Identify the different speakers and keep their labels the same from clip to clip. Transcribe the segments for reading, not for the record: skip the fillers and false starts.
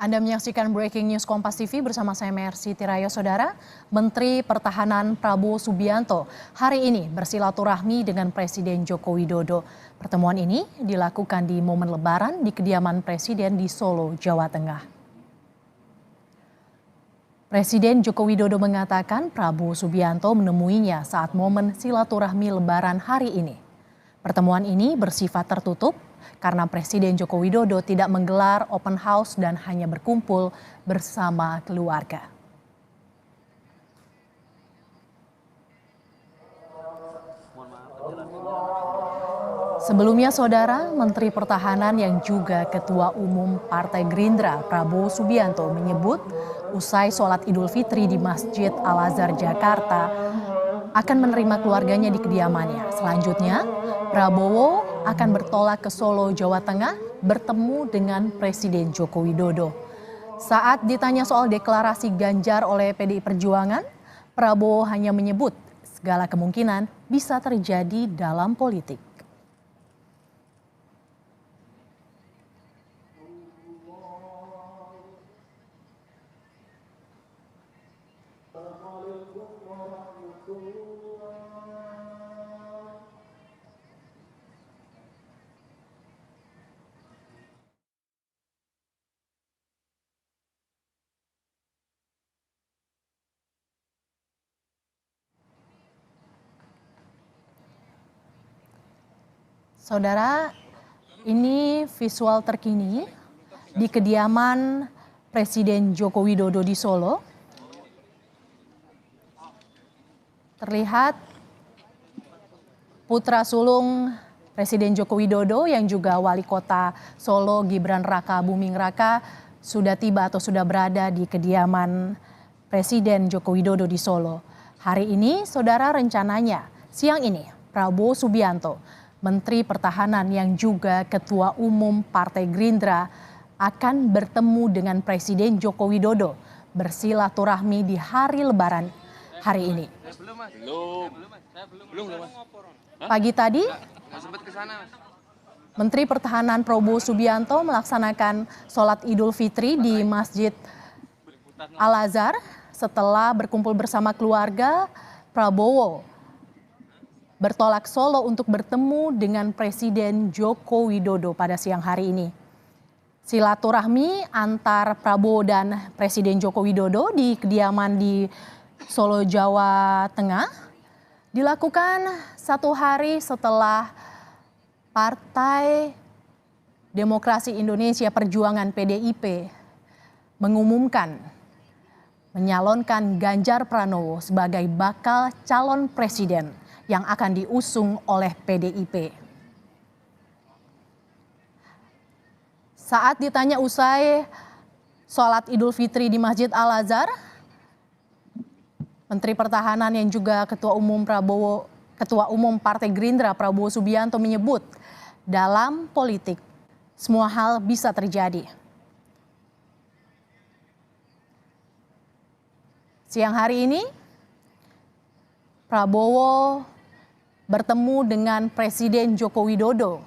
Speaker 1: Anda menyaksikan Breaking News Kompas TV bersama saya Mercy Tirayo. Saudara, Menteri Pertahanan Prabowo Subianto hari ini bersilaturahmi dengan Presiden Joko Widodo. Pertemuan ini dilakukan di momen Lebaran di kediaman Presiden di Solo, Jawa Tengah. Presiden Joko Widodo mengatakan Prabowo Subianto menemuinya saat momen silaturahmi Lebaran hari ini. Pertemuan ini bersifat tertutup karena Presiden Joko Widodo tidak menggelar open house dan hanya berkumpul bersama keluarga. Sebelumnya, Saudara, Menteri Pertahanan yang juga Ketua Umum Partai Gerindra Prabowo Subianto menyebut usai sholat Idul Fitri di Masjid Al-Azhar Jakarta akan menerima keluarganya di kediamannya. Selanjutnya, Prabowo akan bertolak ke Solo, Jawa Tengah bertemu dengan Presiden Joko Widodo. Saat ditanya soal deklarasi Ganjar oleh PDI Perjuangan, Prabowo hanya menyebut segala kemungkinan bisa terjadi dalam politik. Saudara, ini visual terkini di kediaman Presiden Joko Widodo di Solo. Terlihat putra sulung Presiden Joko Widodo yang juga Wali Kota Solo Gibran Raka Buming Raka sudah tiba atau sudah berada di kediaman Presiden Joko Widodo di Solo. Hari ini, Saudara, rencananya siang ini Prabowo Subianto, Menteri Pertahanan yang juga Ketua Umum Partai Gerindra akan bertemu dengan Presiden Joko Widodo bersilaturahmi di hari Lebaran hari ini. Pagi tadi, Menteri Pertahanan Prabowo Subianto melaksanakan sholat Idul Fitri di Masjid Al-Azhar. Setelah berkumpul bersama keluarga, Prabowo bertolak Solo untuk bertemu dengan Presiden Joko Widodo pada siang hari ini. Silaturahmi antar Prabowo dan Presiden Joko Widodo di kediaman di Solo, Jawa Tengah dilakukan satu hari setelah Partai Demokrasi Indonesia Perjuangan PDIP mengumumkan menyalonkan Ganjar Pranowo sebagai bakal calon presiden yang akan diusung oleh PDIP. Saat ditanya usai sholat Idul Fitri di Masjid Al-Azhar, Menteri Pertahanan yang juga Ketua Umum Partai Gerindra Prabowo Subianto menyebut dalam politik semua hal bisa terjadi. Siang hari ini Prabowo bertemu dengan Presiden Joko Widodo,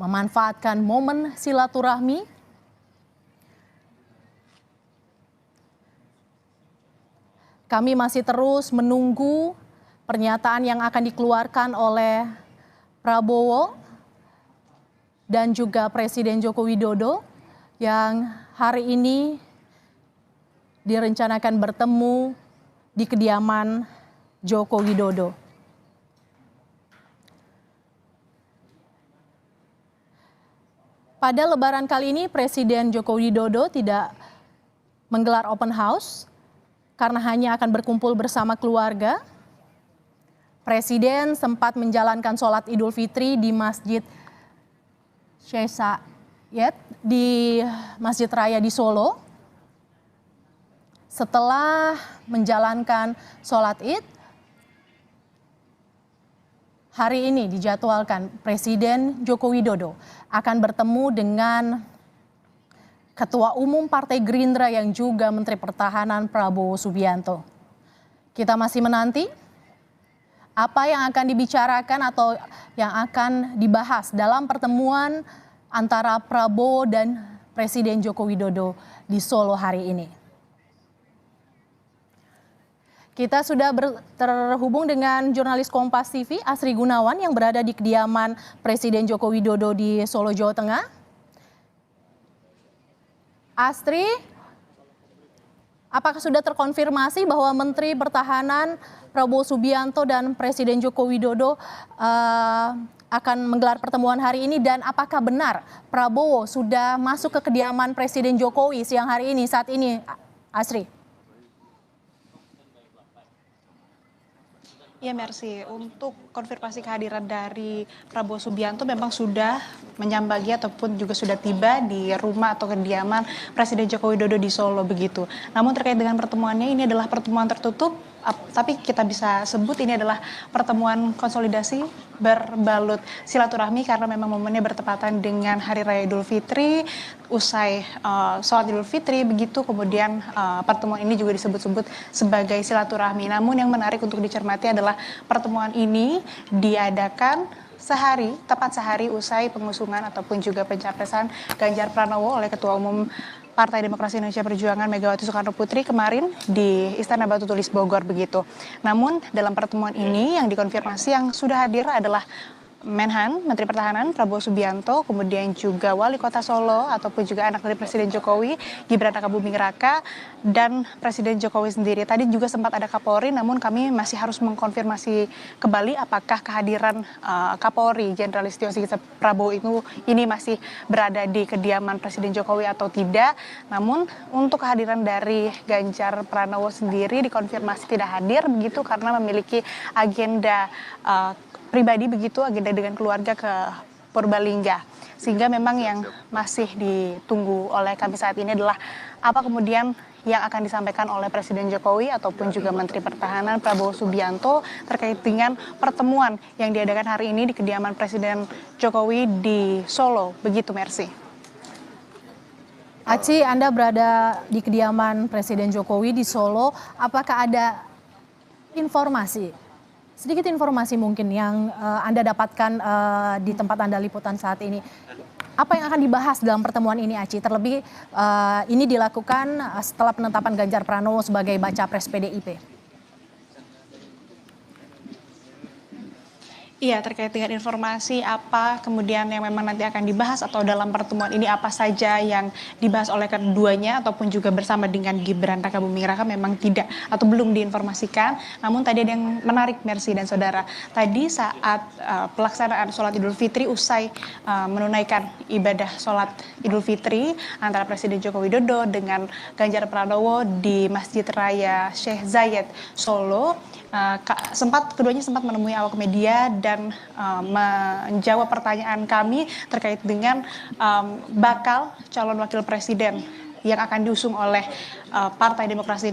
Speaker 1: memanfaatkan momen silaturahmi kami masih terus menunggu pernyataan yang akan dikeluarkan oleh Prabowo dan juga Presiden Joko Widodo yang hari ini direncanakan bertemu di kediaman Joko Widodo. Pada Lebaran kali ini Presiden Joko Widodo tidak menggelar open house karena hanya akan berkumpul bersama keluarga. Presiden sempat menjalankan sholat Idul Fitri di Masjid Syekh Sayed di Masjid Raya di Solo. Setelah menjalankan sholat Id, hari ini dijadwalkan Presiden Joko Widodo akan bertemu dengan Ketua Umum Partai Gerindra yang juga Menteri Pertahanan Prabowo Subianto. Kita masih menanti apa yang akan dibicarakan atau yang akan dibahas dalam pertemuan antara Prabowo dan Presiden Joko Widodo di Solo hari ini. Kita sudah terhubung dengan jurnalis Kompas TV Asri Gunawan yang berada di kediaman Presiden Joko Widodo di Solo, Jawa Tengah. Asri, apakah sudah terkonfirmasi bahwa Menteri Pertahanan Prabowo Subianto dan Presiden Joko Widodo akan menggelar pertemuan hari ini, dan apakah benar Prabowo sudah masuk ke kediaman Presiden Jokowi siang hari ini saat ini, Asri?
Speaker 2: Ya, Mercy, untuk konfirmasi kehadiran dari Prabowo Subianto memang sudah menyambangi ataupun juga sudah tiba di rumah atau kediaman Presiden Joko Widodo di Solo begitu. Namun terkait dengan pertemuannya, ini adalah pertemuan tertutup, tapi kita bisa sebut ini adalah pertemuan konsolidasi berbalut silaturahmi karena memang momennya bertepatan dengan Hari Raya Idul Fitri, usai sholat Idul Fitri begitu, kemudian pertemuan ini juga disebut-sebut sebagai silaturahmi. Namun yang menarik untuk dicermati adalah pertemuan ini diadakan tepat sehari usai pengusungan ataupun juga pencapresan Ganjar Pranowo oleh Ketua Umum Partai Demokrasi Indonesia Perjuangan Megawati Soekarno Putri kemarin di Istana Batu Tulis Bogor begitu. Namun dalam pertemuan ini yang dikonfirmasi yang sudah hadir adalah Menhan, Menteri Pertahanan Prabowo Subianto, kemudian juga Wali Kota Solo ataupun juga anak dari Presiden Jokowi, Gibran Rakabuming Raka, dan Presiden Jokowi sendiri. Tadi juga sempat ada Kapolri, namun kami masih harus mengkonfirmasi kembali apakah kehadiran Kapolri Jenderal Listio Sigit Prabowo ini masih berada di kediaman Presiden Jokowi atau tidak. Namun untuk kehadiran dari Ganjar Pranowo sendiri dikonfirmasi tidak hadir begitu karena memiliki agenda pribadi begitu, agenda dengan keluarga ke Purbalingga. Sehingga memang yang masih ditunggu oleh kami saat ini adalah apa kemudian yang akan disampaikan oleh Presiden Jokowi ataupun juga Menteri Pertahanan Prabowo Subianto terkait dengan pertemuan yang diadakan hari ini di kediaman Presiden Jokowi di Solo. Begitu, Mercy.
Speaker 1: Aci, Anda berada di kediaman Presiden Jokowi di Solo. Apakah ada sedikit informasi mungkin yang Anda dapatkan di tempat Anda liputan saat ini? Apa yang akan dibahas dalam pertemuan ini, Aci? Terlebih ini dilakukan setelah penetapan Ganjar Pranowo sebagai baca pres PDIP.
Speaker 2: Iya, terkait dengan informasi apa kemudian yang memang nanti akan dibahas atau dalam pertemuan ini apa saja yang dibahas oleh keduanya ataupun juga bersama dengan Gibran Rakabuming Raka memang tidak atau belum diinformasikan. Namun tadi ada yang menarik, Mercy dan Saudara. Tadi saat pelaksanaan sholat Idul Fitri usai menunaikan ibadah sholat Idul Fitri antara Presiden Joko Widodo dengan Ganjar Pranowo di Masjid Raya Syekh Zayed Solo, keduanya sempat menemui awak media dan menjawab pertanyaan kami terkait dengan bakal calon wakil presiden yang akan diusung oleh Partai Demokrasi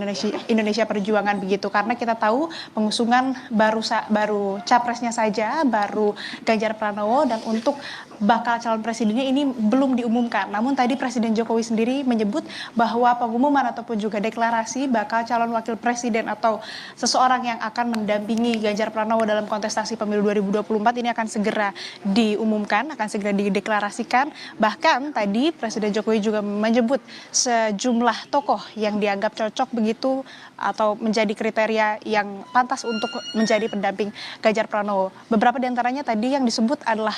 Speaker 2: Indonesia Perjuangan begitu, karena kita tahu pengusungan baru capresnya saja, baru Ganjar Pranowo, dan untuk bakal calon presidennya ini belum diumumkan. Namun tadi Presiden Jokowi sendiri menyebut bahwa pengumuman ataupun juga deklarasi bakal calon wakil presiden atau seseorang yang akan mendampingi Ganjar Pranowo dalam kontestasi pemilu 2024 ini akan segera diumumkan, akan segera dideklarasikan. Bahkan tadi Presiden Jokowi juga menyebut sejumlah tokoh yang dianggap cocok begitu atau menjadi kriteria yang pantas untuk menjadi pendamping Ganjar Pranowo. Beberapa di antaranya tadi yang disebut adalah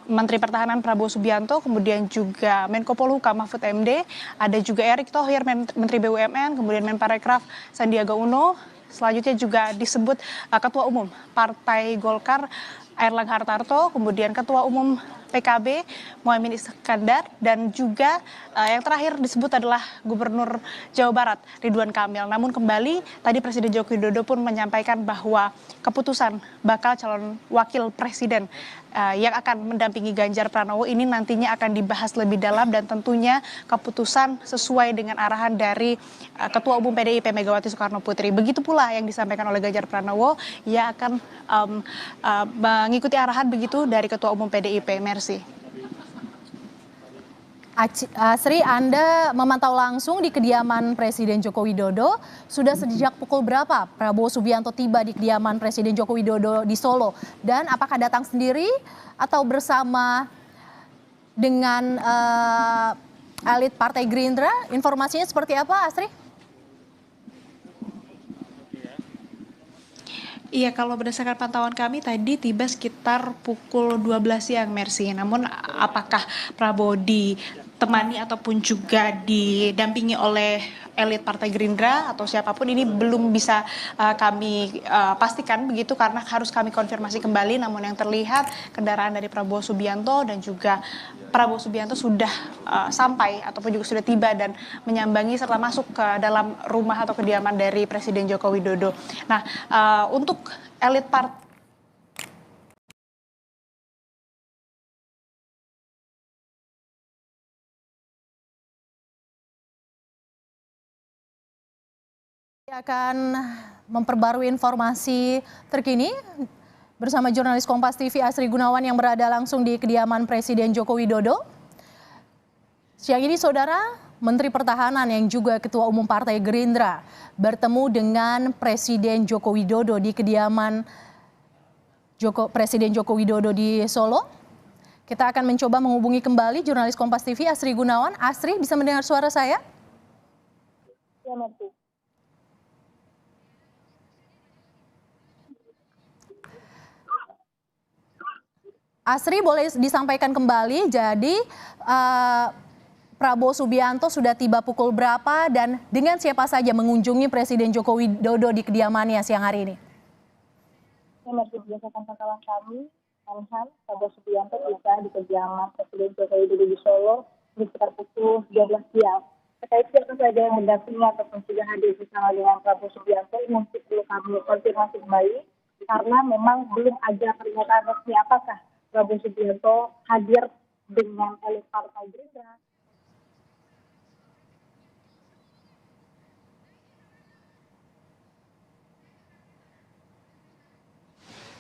Speaker 2: Menteri Pertahanan Prabowo Subianto, kemudian juga Menko Polhukam Mahfud MD, ada juga Erick Thohir Menteri BUMN, kemudian Menparekraf Sandiaga Uno. Selanjutnya juga disebut Ketua Umum Partai Golkar Airlangga Hartarto, kemudian Ketua Umum PKB Muhaimin Iskandar, dan juga yang terakhir disebut adalah Gubernur Jawa Barat Ridwan Kamil. Namun kembali tadi Presiden Joko Widodo pun menyampaikan bahwa keputusan bakal calon wakil presiden yang akan mendampingi Ganjar Pranowo ini nantinya akan dibahas lebih dalam, dan tentunya keputusan sesuai dengan arahan dari Ketua Umum PDIP Megawati Soekarno Putri. Begitu pula yang disampaikan oleh Ganjar Pranowo, ia akan mengikuti arahan begitu dari Ketua Umum PDIP. Mercy.
Speaker 1: Sri, Anda memantau langsung di kediaman Presiden Joko Widodo. Sudah sejak pukul berapa Prabowo Subianto tiba di kediaman Presiden Joko Widodo di Solo? Dan apakah datang sendiri atau bersama dengan elit Partai Gerindra. Informasinya seperti apa, Asri?
Speaker 2: Iya, kalau berdasarkan pantauan kami tadi tiba sekitar pukul 12 siang, Mercy. Namun apakah Prabowo ditemani ataupun juga didampingi oleh elit Partai Gerindra atau siapapun ini belum bisa kami pastikan begitu karena harus kami konfirmasi kembali. Namun yang terlihat kendaraan dari Prabowo Subianto dan juga Prabowo Subianto sudah sampai ataupun juga sudah tiba dan menyambangi serta masuk ke dalam rumah atau kediaman dari Presiden Joko Widodo. Nah, untuk elit partai
Speaker 1: Akan memperbarui informasi terkini bersama jurnalis Kompas TV Asri Gunawan yang berada langsung di kediaman Presiden Joko Widodo. Siang ini saudara, Menteri Pertahanan yang juga Ketua Umum Partai Gerindra bertemu dengan Presiden Joko Widodo di kediaman Presiden Joko Widodo di Solo. Kita akan mencoba menghubungi kembali jurnalis Kompas TV Asri Gunawan. Asri, bisa mendengar suara saya?
Speaker 3: Ya, Mercy.
Speaker 1: Asri, boleh disampaikan kembali, jadi Prabowo Subianto sudah tiba pukul berapa dan dengan siapa saja mengunjungi Presiden Joko Widodo di kediamannya siang hari ini?
Speaker 3: Ya, Mercy, berdasarkan pantauan kami, Menhan Prabowo Subianto tiba di kediaman Presiden Joko Widodo di Solo di sekitar pukul 12 siang. Terkait siapa saja yang mendampingi ataupun sudah hadir bersama dengan Prabowo Subianto, mungkin perlu kami konfirmasi kembali karena memang belum ada pernyataan resmi apakah Prabowo Subianto hadir dengan elit Partai Gerindra.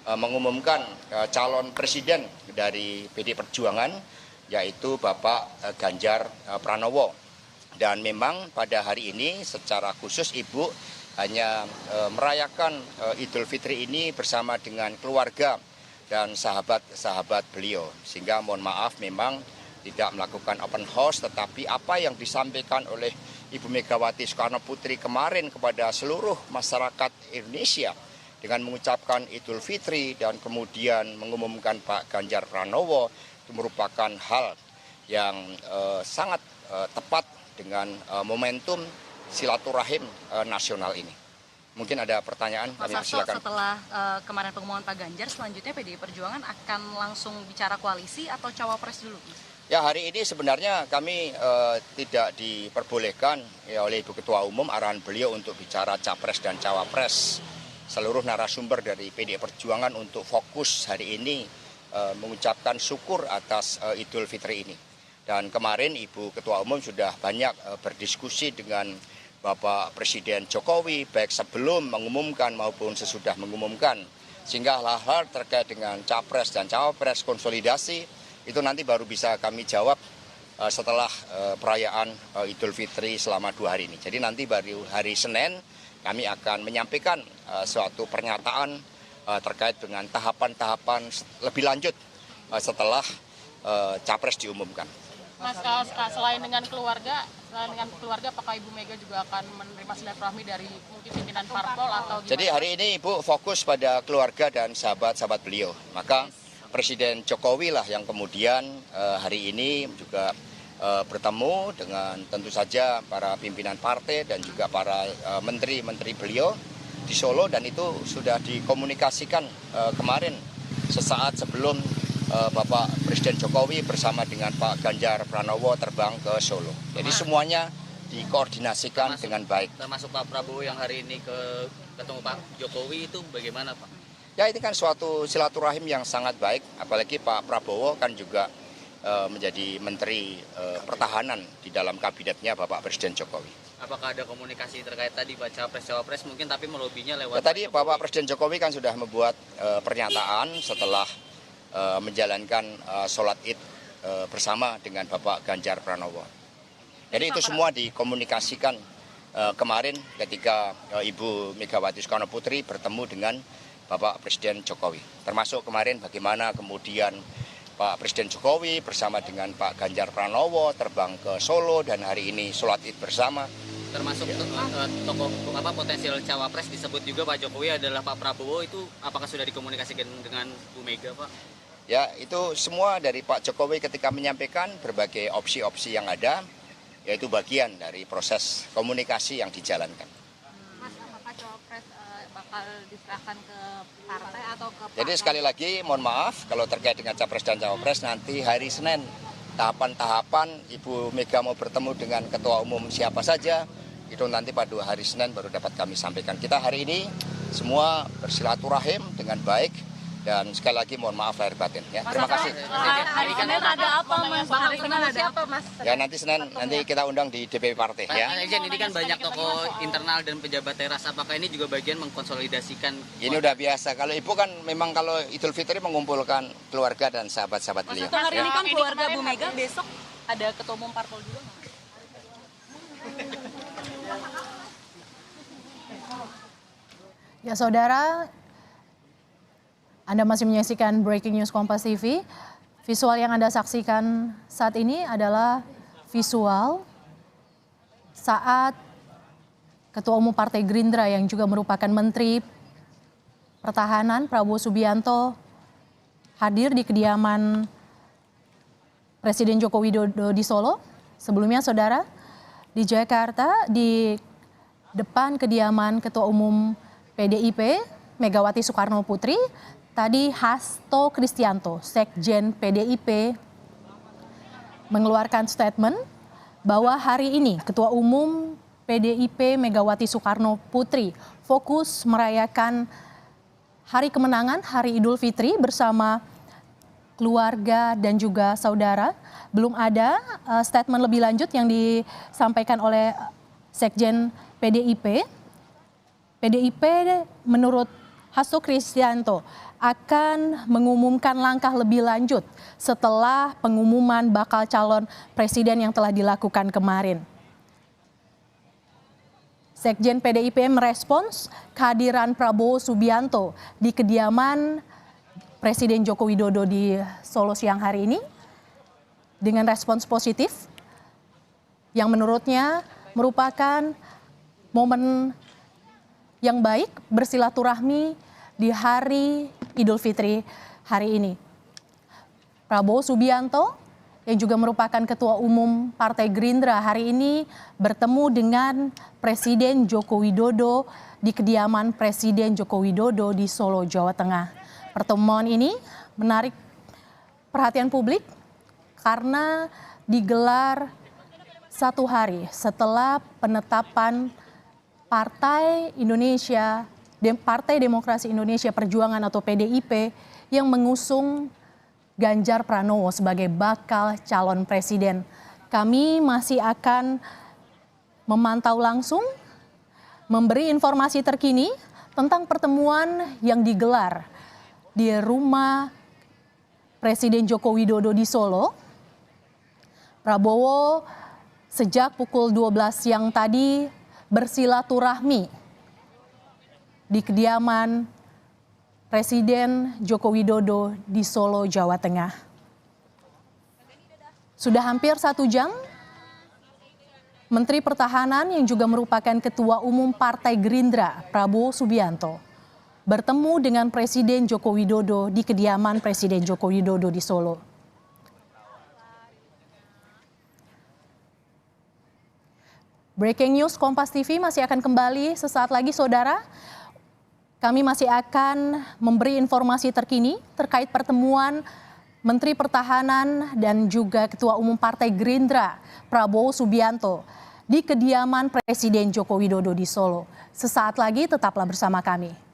Speaker 4: Mengumumkan calon presiden dari PD Perjuangan, yaitu Bapak Ganjar Pranowo. Dan memang pada hari ini secara khusus Ibu hanya merayakan Idul Fitri ini bersama dengan keluarga dan sahabat-sahabat beliau. Sehingga mohon maaf memang tidak melakukan open house, tetapi apa yang disampaikan oleh Ibu Megawati Soekarno Putri kemarin kepada seluruh masyarakat Indonesia dengan mengucapkan Idul Fitri dan kemudian mengumumkan Pak Ganjar Pranowo itu merupakan hal yang sangat tepat dengan momentum silaturahim nasional ini. Mungkin ada pertanyaan,
Speaker 5: Mas Hasto, setelah kemarin pengumuman Pak Ganjar, selanjutnya PDI Perjuangan akan langsung bicara koalisi atau cawapres dulu?
Speaker 4: Ya, hari ini sebenarnya kami tidak diperbolehkan oleh Ibu Ketua Umum arahan beliau untuk bicara capres dan cawapres. Seluruh narasumber dari PDI Perjuangan untuk fokus hari ini mengucapkan syukur atas Idul Fitri ini. Dan kemarin Ibu Ketua Umum sudah banyak berdiskusi dengan Bapak Presiden Jokowi, baik sebelum mengumumkan maupun sesudah mengumumkan. Sehingga hal-hal terkait dengan capres dan cawapres konsolidasi itu nanti baru bisa kami jawab setelah perayaan Idul Fitri selama 2 hari ini. Jadi nanti baru hari Senin kami akan menyampaikan suatu pernyataan terkait dengan tahapan-tahapan lebih lanjut setelah capres diumumkan.
Speaker 5: Mas, selain dengan keluarga, apakah Ibu Mega juga akan menerima silaturahmi dari mungkin pimpinan parpol atau gimana?
Speaker 4: Jadi hari ini Ibu fokus pada keluarga dan sahabat-sahabat beliau. Maka Presiden Jokowi lah yang kemudian hari ini juga bertemu dengan tentu saja para pimpinan partai dan juga para menteri-menteri beliau di Solo, dan itu sudah dikomunikasikan kemarin sesaat sebelum Bapak Presiden Jokowi bersama dengan Pak Ganjar Pranowo terbang ke Solo. Jadi semuanya dikoordinasikan dengan baik.
Speaker 6: Termasuk Pak Prabowo yang hari ini ketemu Pak Jokowi itu bagaimana Pak?
Speaker 4: Ya, ini kan suatu silaturahim yang sangat baik, apalagi Pak Prabowo kan juga menjadi Menteri Pertahanan di dalam kabinetnya Bapak Presiden Jokowi.
Speaker 6: Apakah ada komunikasi terkait tadi Pak Capres-Cawapres mungkin tapi melobinya lewat
Speaker 4: tadi Bapak Presiden Jokowi kan sudah membuat pernyataan setelah menjalankan sholat Id bersama dengan Bapak Ganjar Pranowo. Jadi itu semua dikomunikasikan kemarin ketika Ibu Megawati Soekarno Putri bertemu dengan Bapak Presiden Jokowi. Termasuk kemarin bagaimana kemudian Pak Presiden Jokowi bersama dengan Pak Ganjar Pranowo terbang ke Solo dan hari ini sholat id bersama.
Speaker 6: Termasuk tokoh potensial cawapres disebut juga Pak Jokowi adalah Pak Prabowo, itu apakah sudah dikomunikasikan dengan Bu Mega, Pak?
Speaker 4: Ya, itu semua dari Pak Jokowi ketika menyampaikan berbagai opsi-opsi yang ada, yaitu bagian dari proses komunikasi yang dijalankan.
Speaker 5: Mas, apakah cawapres bakal diserahkan ke partai atau ke
Speaker 4: Jadi sekali lagi mohon maaf kalau terkait dengan capres dan cawapres nanti hari Senin tahapan-tahapan Ibu Mega mau bertemu dengan ketua umum siapa saja itu nanti pada hari Senin baru dapat kami sampaikan. Kita hari ini semua bersilaturahim dengan baik dan sekali lagi mohon maaf lahir batin ya. Terima kasih.
Speaker 5: Hari Senin ada apa, Mas? Hari Senin ada siapa, Mas?
Speaker 4: Ya nanti Senin kita undang di DPP partai ya.
Speaker 6: Pak Irjen, ini kan banyak tokoh internal dan pejabat teras, apakah ini juga bagian mengkonsolidasikan?
Speaker 4: Ini udah biasa. Kalau Ibu kan memang kalau Idul Fitri mengumpulkan keluarga dan sahabat-sahabat beliau.
Speaker 5: Hari ini kan keluarga Bu Mega, besok ada ketua umum parpol juga, Mas?
Speaker 1: Ya saudara, Anda masih menyaksikan Breaking News Kompas TV. Visual yang Anda saksikan saat ini adalah visual saat Ketua Umum Partai Gerindra yang juga merupakan Menteri Pertahanan Prabowo Subianto hadir di kediaman Presiden Joko Widodo di Solo. Sebelumnya saudara, di Jakarta di depan kediaman Ketua Umum PDIP Megawati Soekarno Putri, tadi Hasto Kristianto, Sekjen PDIP, mengeluarkan statement bahwa hari ini Ketua Umum PDIP Megawati Soekarno Putri fokus merayakan Hari Kemenangan, Hari Idul Fitri bersama keluarga dan juga saudara. Belum ada statement lebih lanjut yang disampaikan oleh Sekjen PDIP. PDIP menurut Hasto Kristianto akan mengumumkan langkah lebih lanjut setelah pengumuman bakal calon presiden yang telah dilakukan kemarin. Sekjen PDIP merespons kehadiran Prabowo Subianto di kediaman Presiden Joko Widodo di Solo siang hari ini dengan respons positif yang menurutnya merupakan momen yang baik bersilaturahmi di hari Idul Fitri hari ini. Prabowo Subianto yang juga merupakan Ketua Umum Partai Gerindra hari ini bertemu dengan Presiden Joko Widodo di kediaman Presiden Joko Widodo di Solo, Jawa Tengah. Pertemuan ini menarik perhatian publik karena digelar satu hari setelah penetapan Partai Demokrasi Indonesia Perjuangan atau PDIP yang mengusung Ganjar Pranowo sebagai bakal calon presiden. Kami masih akan memantau langsung, memberi informasi terkini tentang pertemuan yang digelar di rumah Presiden Joko Widodo di Solo. Prabowo sejak pukul 12 siang tadi bersilaturahmi di kediaman Presiden Joko Widodo di Solo, Jawa Tengah. Sudah hampir 1 jam, Menteri Pertahanan yang juga merupakan Ketua Umum Partai Gerindra, Prabowo Subianto, bertemu dengan Presiden Joko Widodo di kediaman Presiden Joko Widodo di Solo. Breaking News Kompas TV masih akan kembali sesaat lagi saudara. Kami masih akan memberi informasi terkini terkait pertemuan Menteri Pertahanan dan juga Ketua Umum Partai Gerindra Prabowo Subianto di kediaman Presiden Joko Widodo di Solo. Sesaat lagi tetaplah bersama kami.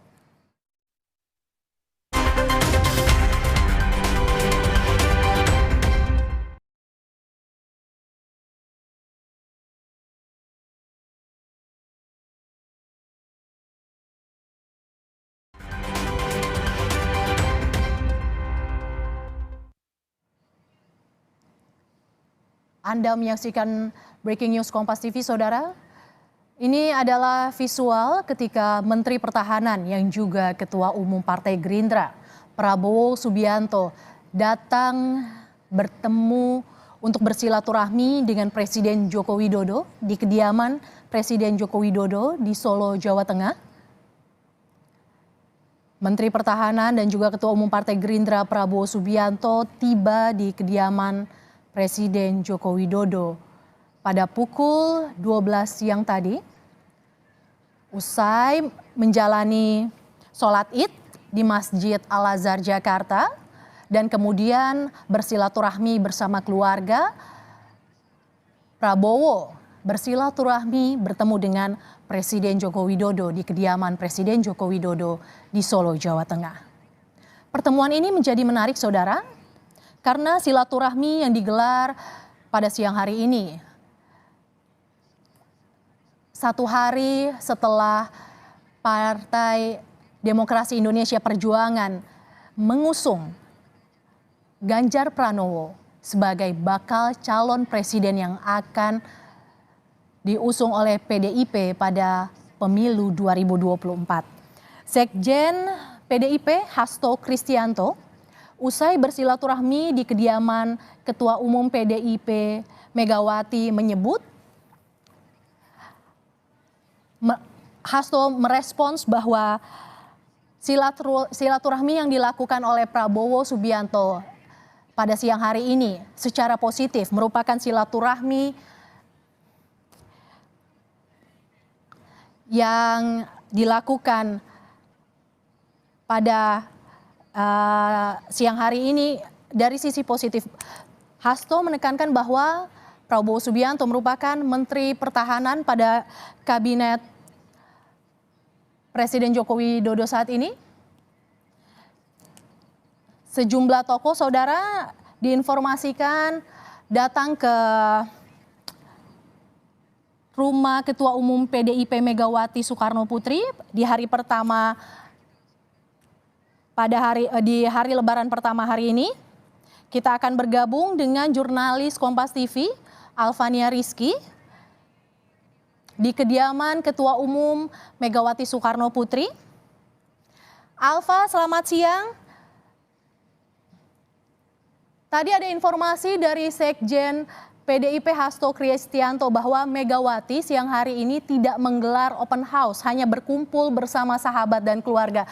Speaker 1: Anda menyaksikan Breaking News Kompas TV, saudara. Ini adalah visual ketika Menteri Pertahanan yang juga Ketua Umum Partai Gerindra, Prabowo Subianto, datang bertemu untuk bersilaturahmi dengan Presiden Joko Widodo di kediaman Presiden Joko Widodo di Solo, Jawa Tengah. Menteri Pertahanan dan juga Ketua Umum Partai Gerindra Prabowo Subianto tiba di kediaman Presiden Joko Widodo pada pukul 12 siang tadi. Usai menjalani sholat Id di Masjid Al-Azhar Jakarta dan kemudian bersilaturahmi bersama keluarga, Prabowo bersilaturahmi bertemu dengan Presiden Joko Widodo di kediaman Presiden Joko Widodo di Solo, Jawa Tengah. Pertemuan ini menjadi menarik, saudara, karena silaturahmi yang digelar pada siang hari ini, satu hari setelah Partai Demokrasi Indonesia Perjuangan mengusung Ganjar Pranowo sebagai bakal calon presiden yang akan diusung oleh PDIP pada pemilu 2024. Sekjen PDIP Hasto Kristianto usai bersilaturahmi di kediaman Ketua Umum PDIP Megawati menyebut Hasto merespons bahwa silaturahmi yang dilakukan oleh Prabowo Subianto pada siang hari ini secara positif merupakan silaturahmi yang dilakukan pada siang hari ini dari sisi positif. Hasto menekankan bahwa Prabowo Subianto merupakan Menteri Pertahanan pada Kabinet Presiden Joko Widodo saat ini. Sejumlah tokoh, saudara, diinformasikan datang ke rumah Ketua Umum PDIP Megawati Soekarno Putri di hari pertama di hari Lebaran pertama hari ini. Kita akan bergabung dengan jurnalis Kompas TV Alvania Rizky di kediaman Ketua Umum Megawati Soekarno Putri. Alfa, selamat siang. Tadi ada informasi dari Sekjen PDIP Hasto Kristianto bahwa Megawati siang hari ini tidak menggelar open house, hanya berkumpul bersama sahabat dan keluarga.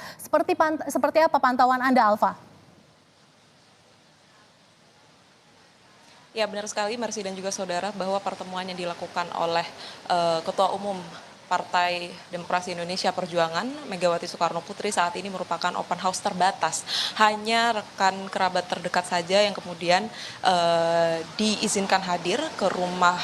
Speaker 1: Seperti apa pantauan Anda, Alfa?
Speaker 7: Ya, benar sekali Mercy dan juga saudara bahwa pertemuan yang dilakukan oleh Ketua Umum Partai Demokrasi Indonesia Perjuangan Megawati Soekarno Putri saat ini merupakan open house terbatas. Hanya rekan kerabat terdekat saja yang kemudian diizinkan hadir ke rumah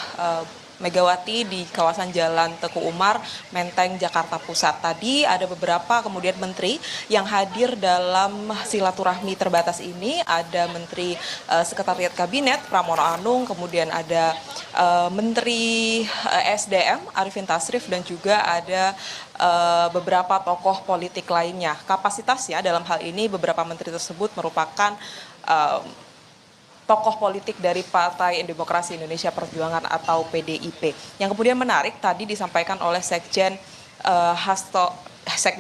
Speaker 7: Megawati di kawasan Jalan Teguh Umar, Menteng, Jakarta Pusat. Tadi ada beberapa kemudian menteri yang hadir dalam silaturahmi terbatas ini. Ada Menteri Sekretariat Kabinet Pramono Anung, kemudian ada Menteri SDM Arifin Tasrif dan juga ada beberapa tokoh politik lainnya. Kapasitasnya dalam hal ini beberapa menteri tersebut merupakan tokoh politik dari Partai Demokrasi Indonesia Perjuangan atau PDIP. Yang kemudian menarik tadi disampaikan oleh Sekjen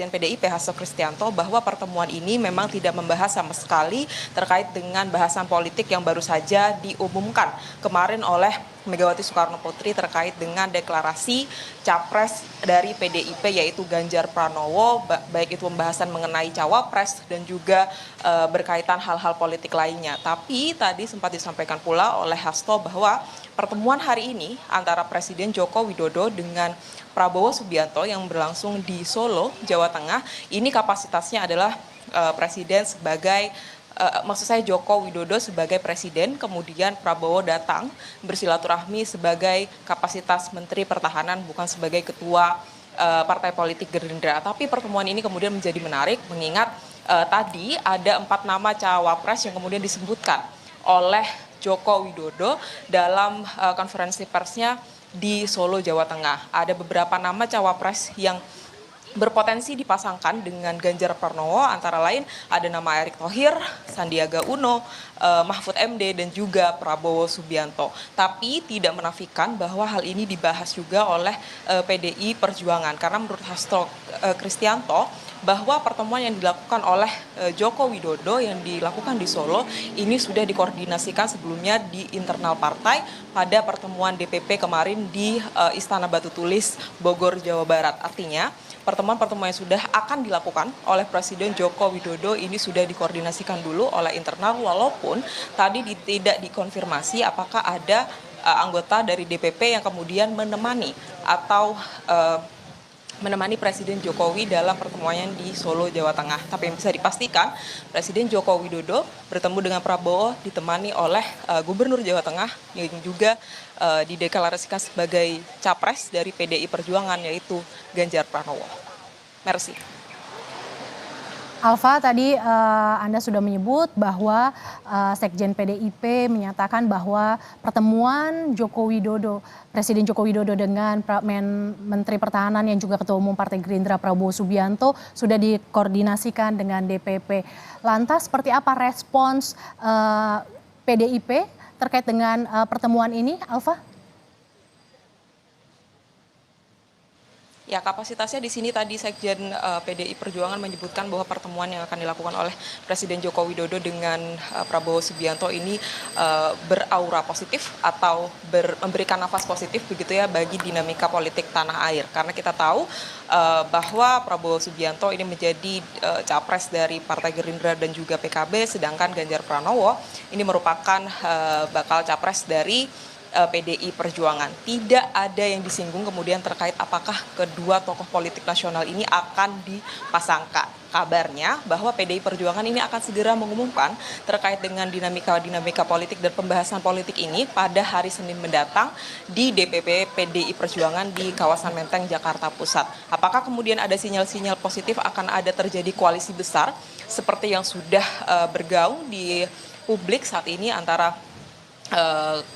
Speaker 7: PDIP Hasto Kristianto bahwa pertemuan ini memang tidak membahas sama sekali terkait dengan bahasan politik yang baru saja diumumkan kemarin oleh Megawati Soekarno Putri terkait dengan deklarasi capres dari PDIP yaitu Ganjar Pranowo, baik itu pembahasan mengenai cawapres dan juga berkaitan hal-hal politik lainnya. Tapi tadi sempat disampaikan pula oleh Hasto bahwa pertemuan hari ini antara Presiden Joko Widodo dengan Prabowo Subianto yang berlangsung di Solo, Jawa Tengah, ini kapasitasnya adalah Presiden sebagai maksud saya Joko Widodo sebagai presiden, kemudian Prabowo datang bersilaturahmi sebagai kapasitas Menteri Pertahanan, bukan sebagai ketua partai politik Gerindra. Tapi pertemuan ini kemudian menjadi menarik mengingat tadi ada 4 nama cawapres yang kemudian disebutkan oleh Joko Widodo dalam konferensi persnya di Solo, Jawa Tengah. Ada beberapa nama cawapres yang berpotensi dipasangkan dengan Ganjar Pranowo, antara lain ada nama Erick Thohir, Sandiaga Uno, Mahfud MD dan juga Prabowo Subianto. Tapi tidak menafikan bahwa hal ini dibahas juga oleh PDI Perjuangan karena menurut Hasto Kristianto bahwa pertemuan yang dilakukan oleh Joko Widodo yang dilakukan di Solo ini sudah dikoordinasikan sebelumnya di internal partai pada pertemuan DPP kemarin di Istana Batu Tulis, Bogor, Jawa Barat. Artinya pertemuan-pertemuan yang sudah akan dilakukan oleh Presiden Joko Widodo ini sudah dikoordinasikan dulu oleh internal, walaupun tadi tidak dikonfirmasi apakah ada anggota dari DPP yang kemudian menemani atau menemani Presiden Jokowi dalam pertemuannya di Solo, Jawa Tengah. Tapi yang bisa dipastikan, Presiden Joko Widodo bertemu dengan Prabowo ditemani oleh Gubernur Jawa Tengah yang juga dideklarasikan sebagai capres dari PDI Perjuangan, yaitu Ganjar Pranowo. Merci.
Speaker 1: Alfa, tadi Anda sudah menyebut bahwa Sekjen PDIP menyatakan bahwa pertemuan Presiden Joko Widodo dengan Menteri Pertahanan yang juga Ketua Umum Partai Gerindra Prabowo Subianto sudah dikoordinasikan dengan DPP. Lantas seperti apa respons PDIP terkait dengan pertemuan ini, Alfa?
Speaker 7: Ya, kapasitasnya di sini tadi Sekjen PDI Perjuangan menyebutkan bahwa pertemuan yang akan dilakukan oleh Presiden Joko Widodo dengan Prabowo Subianto ini beraura positif atau memberikan nafas positif begitu ya bagi dinamika politik tanah air. Karena kita tahu bahwa Prabowo Subianto ini menjadi capres dari Partai Gerindra dan juga PKB, sedangkan Ganjar Pranowo ini merupakan bakal capres dari PDI Perjuangan. Tidak ada yang disinggung kemudian terkait apakah kedua tokoh politik nasional ini akan dipasangkan. Kabarnya bahwa PDI Perjuangan ini akan segera mengumumkan terkait dengan dinamika politik dan pembahasan politik ini pada hari Senin mendatang di DPP PDI Perjuangan di kawasan Menteng, Jakarta Pusat. Apakah kemudian ada sinyal-sinyal positif akan ada terjadi koalisi besar seperti yang sudah bergaung di publik saat ini antara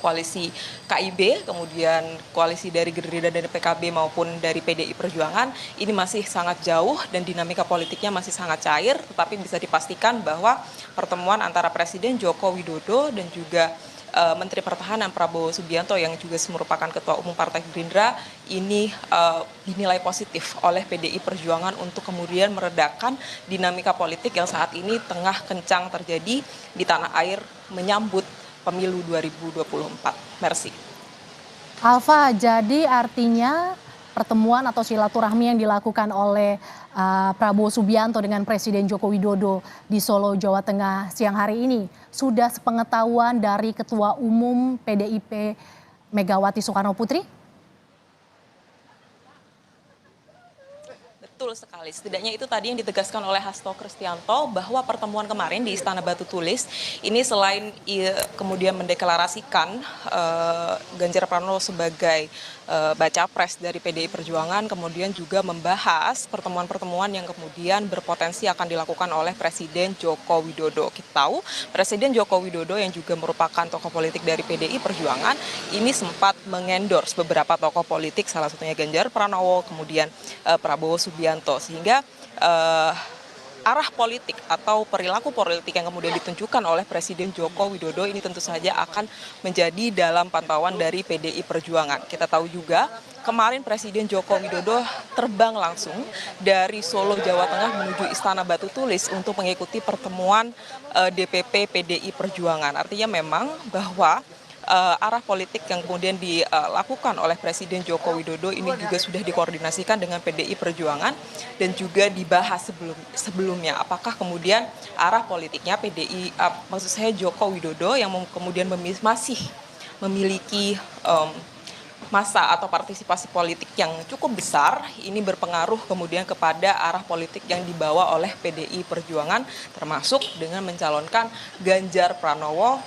Speaker 7: koalisi KIB, kemudian koalisi dari Gerindra dan PKB maupun dari PDI Perjuangan, ini masih sangat jauh dan dinamika politiknya masih sangat cair, tetapi bisa dipastikan bahwa pertemuan antara Presiden Joko Widodo dan juga Menteri Pertahanan Prabowo Subianto yang juga merupakan Ketua Umum Partai Gerindra ini dinilai positif oleh PDI Perjuangan untuk kemudian meredakan dinamika politik yang saat ini tengah kencang terjadi di tanah air menyambut Pemilu 2024. Merci.
Speaker 1: Alfa, jadi artinya pertemuan atau silaturahmi yang dilakukan oleh Prabowo Subianto dengan Presiden Joko Widodo di Solo, Jawa Tengah siang hari ini sudah sepengetahuan dari Ketua Umum PDIP Megawati Soekarno Putri?
Speaker 7: Betul sekali, setidaknya itu tadi yang ditegaskan oleh Hasto Kristianto bahwa pertemuan kemarin di Istana Batu Tulis ini selain kemudian mendeklarasikan Ganjar Pranowo sebagai baca pres dari PDI Perjuangan, kemudian juga membahas pertemuan-pertemuan yang kemudian berpotensi akan dilakukan oleh Presiden Joko Widodo. Kita tahu Presiden Joko Widodo yang juga merupakan tokoh politik dari PDI Perjuangan ini sempat mengendorse beberapa tokoh politik, salah satunya Ganjar Pranowo, kemudian Prabowo Subianto, sehingga arah politik atau perilaku politik yang kemudian ditunjukkan oleh Presiden Joko Widodo ini tentu saja akan menjadi dalam pantauan dari PDI Perjuangan. Kita tahu juga kemarin Presiden Joko Widodo terbang langsung dari Solo, Jawa Tengah menuju Istana Batu Tulis untuk mengikuti pertemuan DPP PDI Perjuangan. Artinya memang bahwa arah politik yang kemudian dilakukan oleh Presiden Joko Widodo ini juga sudah dikoordinasikan dengan PDI Perjuangan dan juga dibahas sebelumnya. Apakah kemudian arah politiknya maksud saya Joko Widodo yang kemudian masih memiliki masa atau partisipasi politik yang cukup besar, ini berpengaruh kemudian kepada arah politik yang dibawa oleh PDI Perjuangan, termasuk dengan mencalonkan Ganjar Pranowo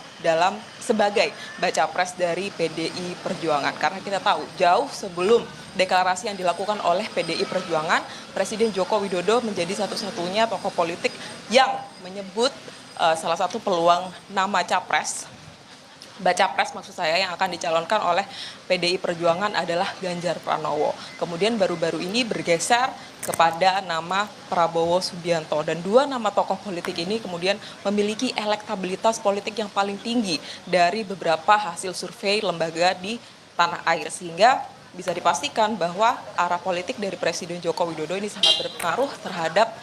Speaker 7: sebagai baca pres dari PDI Perjuangan. Karena kita tahu jauh sebelum deklarasi yang dilakukan oleh PDI Perjuangan, Presiden Joko Widodo menjadi satu-satunya tokoh politik yang menyebut salah satu peluang nama capres, baca pres maksud saya, yang akan dicalonkan oleh PDI Perjuangan adalah Ganjar Pranowo. Kemudian baru-baru ini bergeser kepada nama Prabowo Subianto, dan dua nama tokoh politik ini kemudian memiliki elektabilitas politik yang paling tinggi dari beberapa hasil survei lembaga di tanah air, sehingga bisa dipastikan bahwa arah politik dari Presiden Joko Widodo ini sangat berpengaruh terhadap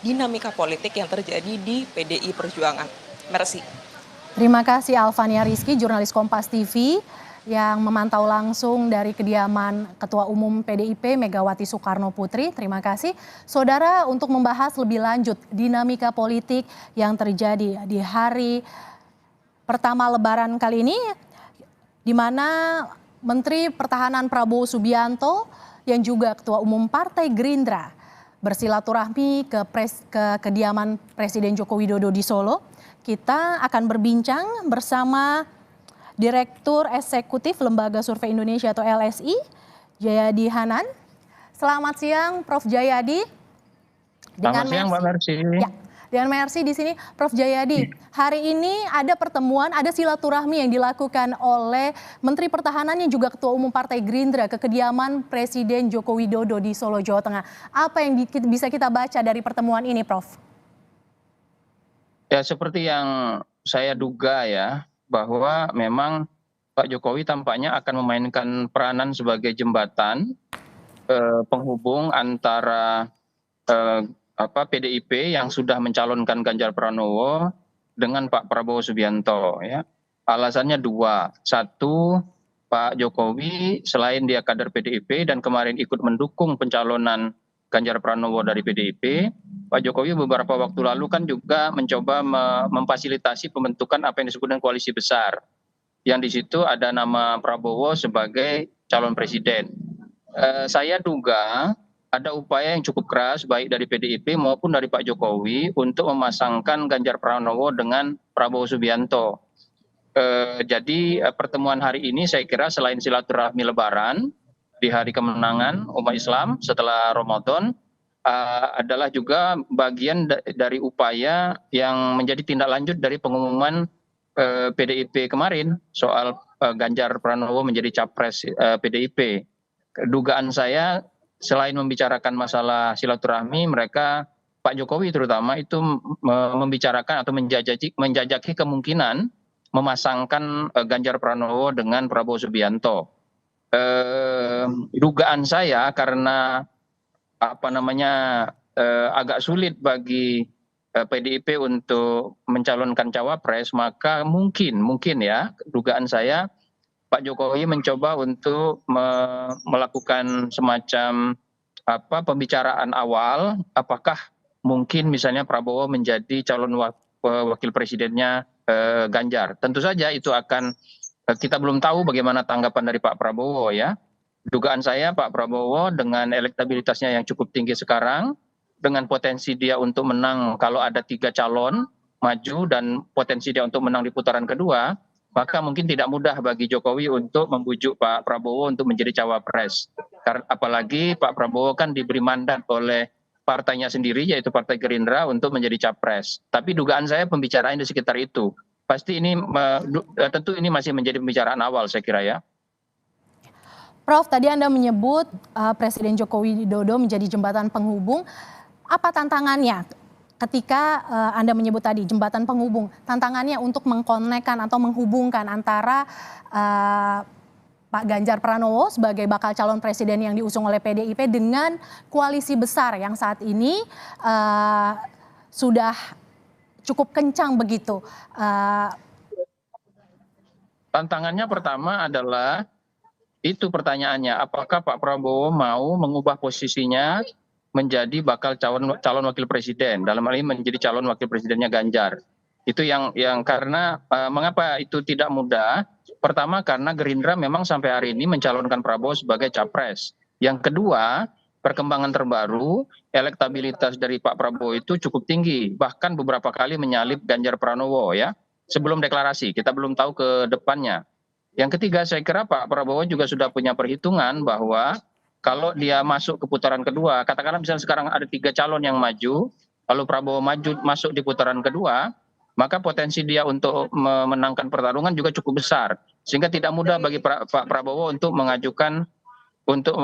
Speaker 7: dinamika politik yang terjadi di PDI Perjuangan. Merci.
Speaker 1: Terima kasih Alvania Rizky, jurnalis Kompas TV yang memantau langsung dari kediaman Ketua Umum PDIP Megawati Soekarno Putri. Terima kasih. Saudara, untuk membahas lebih lanjut dinamika politik yang terjadi di hari pertama Lebaran kali ini, di mana Menteri Pertahanan Prabowo Subianto yang juga Ketua Umum Partai Gerindra bersilaturahmi ke kediaman Presiden Joko Widodo di Solo. Kita akan berbincang bersama Direktur Eksekutif Lembaga Survei Indonesia atau LSI, Jayadi Hanan. Selamat siang, Prof. Jayadi.
Speaker 8: Selamat siang, Mbak Mercy.
Speaker 1: Ya, dengan Mercy di sini, Prof. Jayadi. Hari ini ada pertemuan, ada silaturahmi yang dilakukan oleh Menteri Pertahanan yang juga Ketua Umum Partai Gerindra ke kediaman Presiden Joko Widodo di Solo, Jawa Tengah. Apa yang bisa kita baca dari pertemuan ini, Prof?
Speaker 8: Ya, seperti yang saya duga ya, bahwa memang Pak Jokowi tampaknya akan memainkan peranan sebagai jembatan penghubung antara PDIP yang sudah mencalonkan Ganjar Pranowo dengan Pak Prabowo Subianto. Ya. Alasannya dua. Satu, Pak Jokowi selain dia kader PDIP dan kemarin ikut mendukung pencalonan Ganjar Pranowo dari PDIP, Pak Jokowi beberapa waktu lalu kan juga mencoba memfasilitasi pembentukan apa yang disebut dengan koalisi besar. Yang di situ ada nama Prabowo sebagai calon presiden. Saya duga ada upaya yang cukup keras baik dari PDIP maupun dari Pak Jokowi untuk memasangkan Ganjar Pranowo dengan Prabowo Subianto. Jadi pertemuan hari ini saya kira selain silaturahmi Lebaran di hari kemenangan umat Islam setelah Ramadan, adalah juga bagian dari upaya yang menjadi tindak lanjut dari pengumuman PDIP kemarin soal Ganjar Pranowo menjadi capres PDIP. Dugaan saya selain membicarakan masalah silaturahmi, mereka Pak Jokowi terutama itu membicarakan atau menjajaki kemungkinan memasangkan Ganjar Pranowo dengan Prabowo Subianto. Dugaan saya karena agak sulit bagi PDIP untuk mencalonkan cawapres, maka mungkin ya dugaan saya Pak Jokowi mencoba untuk melakukan semacam pembicaraan awal, apakah mungkin misalnya Prabowo menjadi calon wakil presidennya Ganjar. Tentu saja itu akan, kita belum tahu bagaimana tanggapan dari Pak Prabowo ya. Dugaan saya Pak Prabowo dengan elektabilitasnya yang cukup tinggi sekarang, dengan potensi dia untuk menang kalau ada 3 calon maju dan potensi dia untuk menang di putaran kedua, maka mungkin tidak mudah bagi Jokowi untuk membujuk Pak Prabowo untuk menjadi cawapres. Apalagi Pak Prabowo kan diberi mandat oleh partainya sendiri yaitu Partai Gerindra untuk menjadi capres. Tapi dugaan saya pembicaraan di sekitar itu. Pasti ini tentu ini masih menjadi pembicaraan awal saya kira ya.
Speaker 1: Prof, tadi Anda menyebut Presiden Joko Widodo menjadi jembatan penghubung. Apa tantangannya ketika Anda menyebut tadi jembatan penghubung? Tantangannya untuk mengkonekkan atau menghubungkan antara Pak Ganjar Pranowo sebagai bakal calon presiden yang diusung oleh PDIP dengan koalisi besar yang saat ini sudah cukup kencang begitu.
Speaker 8: Tantangannya pertama adalah itu pertanyaannya, apakah Pak Prabowo mau mengubah posisinya menjadi bakal calon wakil presiden, dalam hal ini menjadi calon wakil presidennya Ganjar. Itu yang karena mengapa itu tidak mudah? Pertama karena Gerindra memang sampai hari ini mencalonkan Prabowo sebagai capres. Yang kedua, perkembangan terbaru, elektabilitas dari Pak Prabowo itu cukup tinggi, bahkan beberapa kali menyalip Ganjar Pranowo ya, sebelum deklarasi, kita belum tahu ke depannya. Yang ketiga, saya kira Pak Prabowo juga sudah punya perhitungan bahwa kalau dia masuk ke putaran kedua, katakanlah misalnya sekarang ada 3 calon yang maju, lalu Prabowo masuk di putaran kedua, maka potensi dia untuk memenangkan pertarungan juga cukup besar. Sehingga tidak mudah bagi Pak Prabowo untuk mengajukan, untuk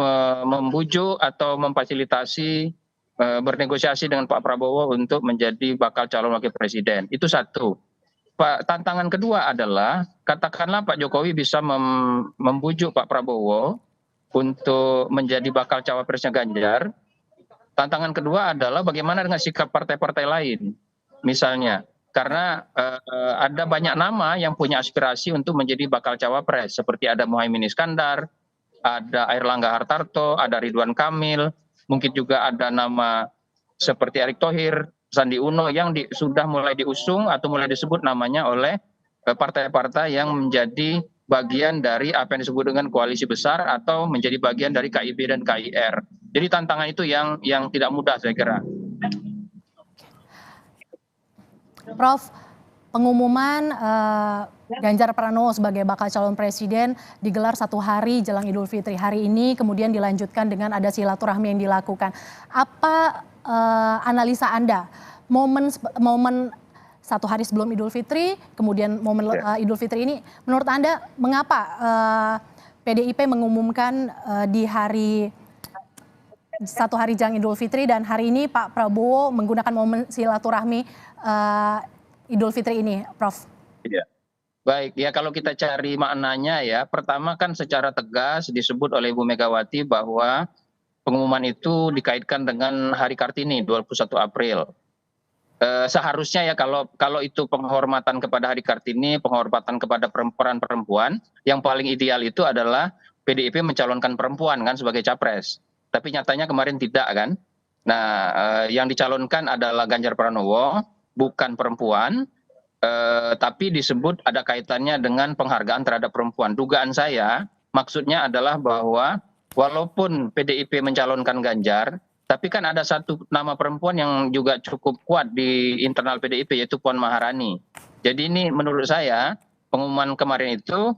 Speaker 8: membujuk atau memfasilitasi bernegosiasi dengan Pak Prabowo untuk menjadi bakal calon wakil presiden. Itu satu. Tantangan kedua adalah, katakanlah Pak Jokowi bisa membujuk Pak Prabowo untuk menjadi bakal cawapresnya Ganjar, Tantangan kedua adalah bagaimana dengan sikap partai-partai lain, misalnya. Karena ada banyak nama yang punya aspirasi untuk menjadi bakal cawapres, seperti ada Muhaimin Iskandar, ada Airlangga Hartarto, ada Ridwan Kamil, mungkin juga ada nama seperti Erick Thohir, Sandi Uno yang sudah mulai diusung atau mulai disebut namanya oleh partai-partai yang menjadi bagian dari apa yang disebut dengan koalisi besar atau menjadi bagian dari KIB dan KIR. Jadi tantangan itu yang tidak mudah saya kira.
Speaker 1: Prof, pengumuman Ganjar Pranowo sebagai bakal calon presiden digelar 1 hari jelang Idul Fitri. Hari ini kemudian dilanjutkan dengan ada silaturahmi yang dilakukan. Apa analisa Anda momen 1 hari sebelum Idul Fitri, kemudian momen Idul Fitri ini, menurut Anda mengapa PDIP mengumumkan di hari 1 hari jelang Idul Fitri dan hari ini Pak Prabowo menggunakan momen silaturahmi Idul Fitri ini, Prof?
Speaker 8: Ya. Baik, ya kalau kita cari maknanya ya, pertama kan secara tegas disebut oleh Ibu Megawati bahwa pengumuman itu dikaitkan dengan Hari Kartini 21 April. Seharusnya ya kalau itu penghormatan kepada Hari Kartini, penghormatan kepada peran perempuan, yang paling ideal itu adalah PDIP mencalonkan perempuan kan sebagai capres. Tapi nyatanya kemarin tidak kan. Nah, yang dicalonkan adalah Ganjar Pranowo, bukan perempuan, tapi disebut ada kaitannya dengan penghargaan terhadap perempuan. Dugaan saya maksudnya adalah bahwa walaupun PDIP mencalonkan Ganjar, tapi kan ada satu nama perempuan yang juga cukup kuat di internal PDIP, yaitu Puan Maharani. Jadi ini menurut saya pengumuman kemarin itu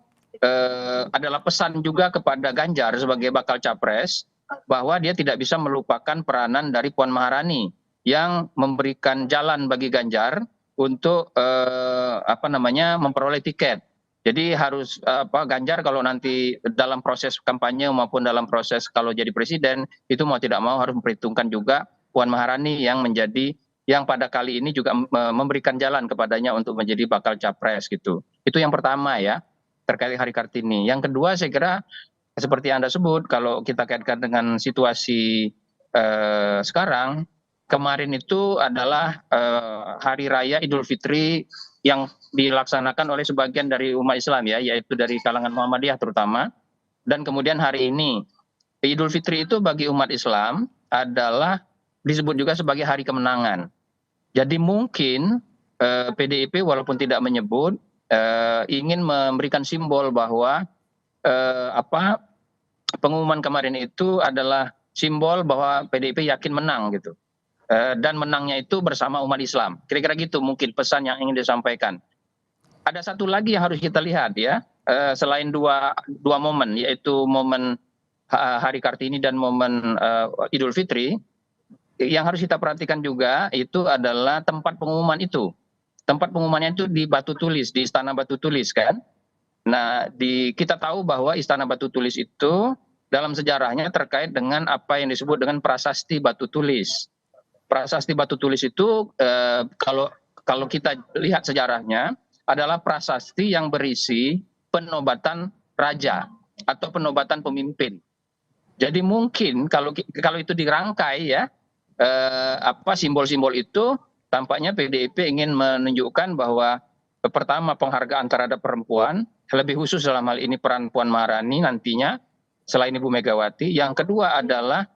Speaker 8: adalah pesan juga kepada Ganjar sebagai bakal capres bahwa dia tidak bisa melupakan peranan dari Puan Maharani yang memberikan jalan bagi Ganjar untuk memperoleh tiket. Jadi harus Ganjar kalau nanti dalam proses kampanye maupun dalam proses kalau jadi presiden itu mau tidak mau harus memperhitungkan juga Puan Maharani yang pada kali ini juga memberikan jalan kepadanya untuk menjadi bakal capres gitu. Itu yang pertama ya terkait Hari Kartini. Yang kedua saya kira seperti Anda sebut kalau kita kaitkan dengan situasi sekarang, kemarin itu adalah Hari Raya Idul Fitri yang dilaksanakan oleh sebagian dari umat Islam ya, yaitu dari kalangan Muhammadiyah terutama. Dan kemudian hari ini Idul Fitri itu bagi umat Islam adalah disebut juga sebagai hari kemenangan. Jadi mungkin PDIP walaupun tidak menyebut ingin memberikan simbol bahwa pengumuman kemarin itu adalah simbol bahwa PDIP yakin menang gitu. Dan menangnya itu bersama umat Islam. Kira-kira gitu mungkin pesan yang ingin disampaikan. Ada satu lagi yang harus kita lihat ya, selain dua momen, yaitu momen Hari Kartini dan momen Idul Fitri, yang harus kita perhatikan juga itu adalah tempat pengumuman itu. Tempat pengumumannya itu di Batu Tulis, di Istana Batu Tulis kan. Nah, kita tahu bahwa Istana Batu Tulis itu dalam sejarahnya terkait dengan apa yang disebut dengan prasasti Batu Tulis. Prasasti Batu Tulis itu kalau kita lihat sejarahnya adalah prasasti yang berisi penobatan raja atau penobatan pemimpin. Jadi mungkin kalau itu dirangkai ya simbol-simbol itu tampaknya PDIP ingin menunjukkan bahwa pertama penghargaan terhadap perempuan, lebih khusus dalam hal ini peran Puan Maharani nantinya selain Ibu Megawati. Yang kedua adalah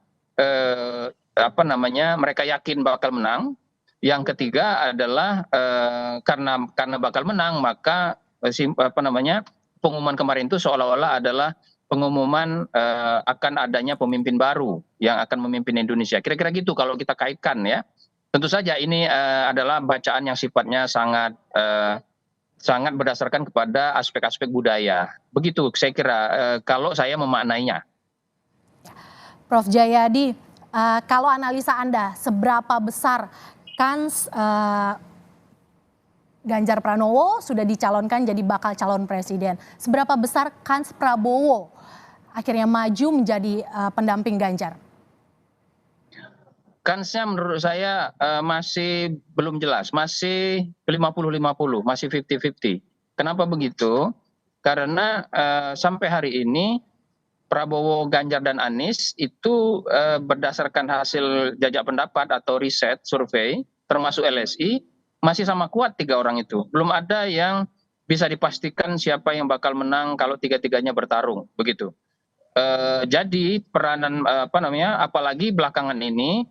Speaker 8: mereka yakin bakal menang. Yang ketiga adalah karena bakal menang maka pengumuman kemarin itu seolah-olah adalah pengumuman akan adanya pemimpin baru yang akan memimpin Indonesia. Kira-kira gitu kalau kita kaitkan ya. Tentu saja ini adalah bacaan yang sifatnya sangat berdasarkan kepada aspek-aspek budaya. Begitu saya kira kalau saya memaknainya.
Speaker 1: Prof Jayadi, kalau analisa Anda, seberapa besar kans Ganjar Pranowo sudah dicalonkan jadi bakal calon presiden? Seberapa besar kans Prabowo akhirnya maju menjadi pendamping Ganjar?
Speaker 8: Kansnya menurut saya masih belum jelas, masih 50-50, masih 50-50. Kenapa begitu? Karena sampai hari ini Prabowo, Ganjar, dan Anies itu berdasarkan hasil jajak pendapat atau riset survei, termasuk LSI, masih sama kuat tiga orang itu. Belum ada yang bisa dipastikan siapa yang bakal menang kalau tiga-tiganya bertarung, begitu. Jadi peranan apalagi belakangan ini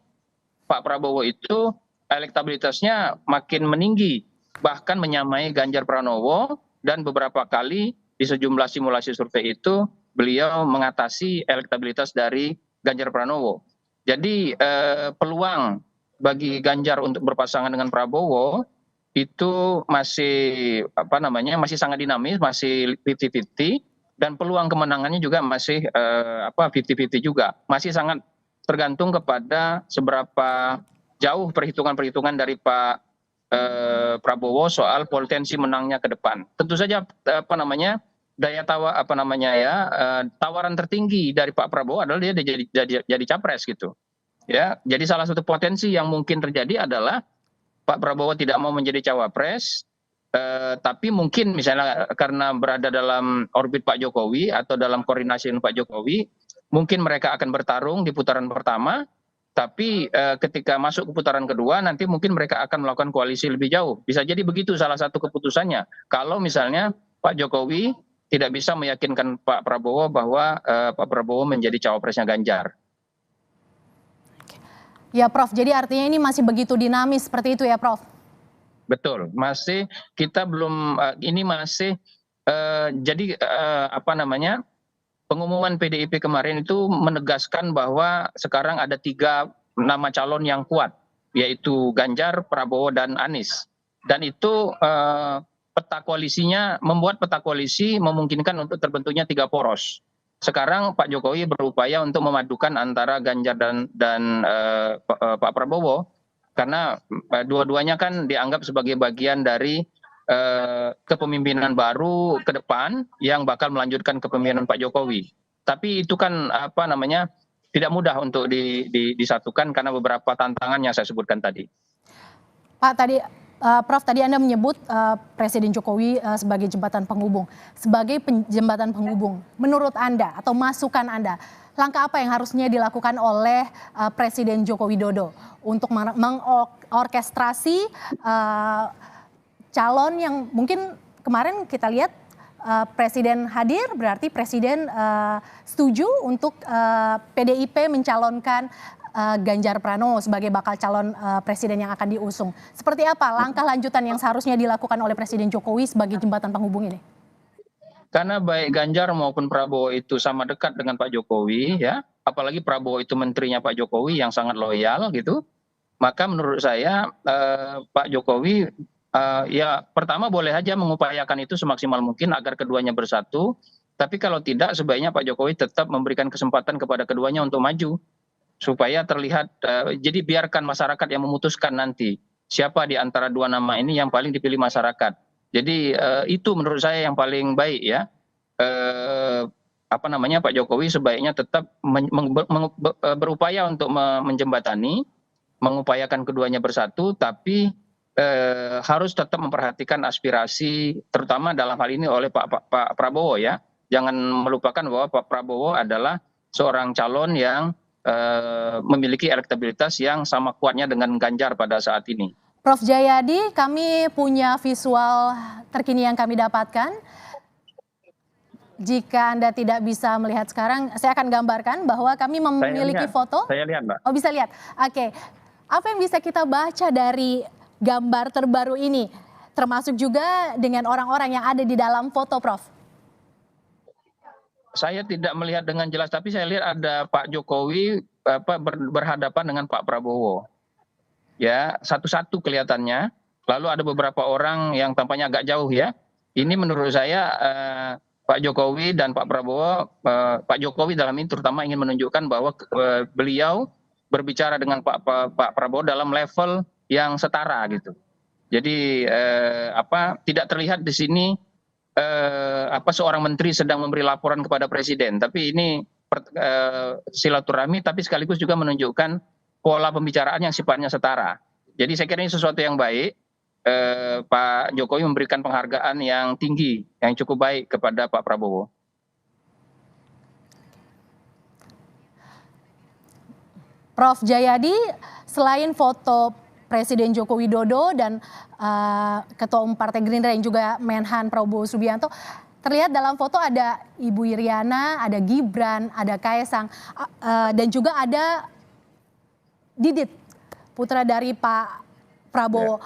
Speaker 8: Pak Prabowo itu elektabilitasnya makin meninggi, bahkan menyamai Ganjar Pranowo, dan beberapa kali di sejumlah simulasi survei itu beliau mengatasi elektabilitas dari Ganjar Pranowo. Jadi peluang bagi Ganjar untuk berpasangan dengan Prabowo itu masih masih sangat dinamis, masih 50-50, dan peluang kemenangannya juga masih 50-50 juga. Masih sangat tergantung kepada seberapa jauh perhitungan-perhitungan dari Pak Prabowo soal potensi menangnya ke depan. Tentu saja tawaran tertinggi dari Pak Prabowo adalah dia jadi capres gitu. Ya, jadi salah satu potensi yang mungkin terjadi adalah Pak Prabowo tidak mau menjadi cawapres, tapi mungkin misalnya karena berada dalam orbit Pak Jokowi atau dalam koordinasi dengan Pak Jokowi, mungkin mereka akan bertarung di putaran pertama, tapi ketika masuk ke putaran kedua nanti mungkin mereka akan melakukan koalisi lebih jauh. Bisa jadi begitu salah satu keputusannya. Kalau misalnya Pak Jokowi tidak bisa meyakinkan Pak Prabowo bahwa Pak Prabowo menjadi cawapresnya Ganjar.
Speaker 1: Ya Prof, jadi artinya ini masih begitu dinamis seperti itu ya Prof?
Speaker 8: Betul, masih kita belum, ini masih pengumuman PDIP kemarin itu menegaskan bahwa sekarang ada 3 nama calon yang kuat, yaitu Ganjar, Prabowo, dan Anies. Dan itu peta koalisinya, membuat peta koalisi memungkinkan untuk terbentuknya 3 poros. Sekarang Pak Jokowi berupaya untuk memadukan antara Ganjar dan Pak Prabowo, karena dua-duanya kan dianggap sebagai bagian dari kepemimpinan baru ke depan yang bakal melanjutkan kepemimpinan Pak Jokowi. Tapi itu kan tidak mudah untuk disatukan karena beberapa tantangan yang saya sebutkan tadi.
Speaker 1: Pak, Prof, tadi Anda menyebut Presiden Jokowi sebagai jembatan penghubung. Sebagai jembatan penghubung, menurut Anda atau masukan Anda, langkah apa yang harusnya dilakukan oleh Presiden Joko Widodo untuk mengorkestrasi calon yang mungkin kemarin kita lihat Presiden hadir, berarti Presiden setuju untuk PDIP mencalonkan Ganjar Pranowo sebagai bakal calon presiden yang akan diusung. Seperti apa langkah lanjutan yang seharusnya dilakukan oleh Presiden Jokowi sebagai jembatan penghubung ini?
Speaker 8: Karena baik Ganjar maupun Prabowo itu sama dekat dengan Pak Jokowi, ya, apalagi Prabowo itu menterinya Pak Jokowi yang sangat loyal gitu, maka menurut saya Pak Jokowi ya pertama boleh aja mengupayakan itu semaksimal mungkin agar keduanya bersatu, tapi kalau tidak sebaiknya Pak Jokowi tetap memberikan kesempatan kepada keduanya untuk maju, supaya terlihat, jadi biarkan masyarakat yang memutuskan nanti siapa di antara 2 nama ini yang paling dipilih masyarakat. Jadi itu menurut saya yang paling baik ya. Pak Jokowi sebaiknya tetap berupaya untuk menjembatani, mengupayakan keduanya bersatu, tapi harus tetap memperhatikan aspirasi terutama dalam hal ini oleh Pak Prabowo ya. Jangan melupakan bahwa Pak Prabowo adalah seorang calon yang memiliki elektabilitas yang sama kuatnya dengan Ganjar pada saat ini.
Speaker 1: Prof Jayadi, kami punya visual terkini yang kami dapatkan. Jika Anda tidak bisa melihat sekarang, saya akan gambarkan bahwa kami memiliki foto.
Speaker 8: Saya lihat, Mbak.
Speaker 1: Oh, bisa lihat. Oke. Apa yang bisa kita baca dari gambar terbaru ini? Termasuk juga dengan orang-orang yang ada di dalam foto, Prof.
Speaker 8: Saya tidak melihat dengan jelas, tapi saya lihat ada Pak Jokowi berhadapan dengan Pak Prabowo. Ya, satu-satu kelihatannya. Lalu ada beberapa orang yang tampaknya agak jauh ya. Ini menurut saya Pak Jokowi dan Pak Prabowo, Pak Jokowi dalam ini terutama ingin menunjukkan bahwa beliau berbicara dengan Pak Prabowo dalam level yang setara gitu. Jadi tidak terlihat di sini seorang menteri sedang memberi laporan kepada presiden, tapi ini silaturahmi, tapi sekaligus juga menunjukkan pola pembicaraan yang sifatnya setara. Jadi saya kira ini sesuatu yang baik. Pak Jokowi memberikan penghargaan yang tinggi, yang cukup baik kepada Pak Prabowo.
Speaker 1: Prof. Jayadi, selain foto Presiden Joko Widodo dan Ketua Umum Partai Gerindra yang juga Menhan Prabowo Subianto, terlihat dalam foto ada Ibu Iriana, ada Gibran, ada Kaesang, dan juga ada Didit, putra dari Pak Prabowo.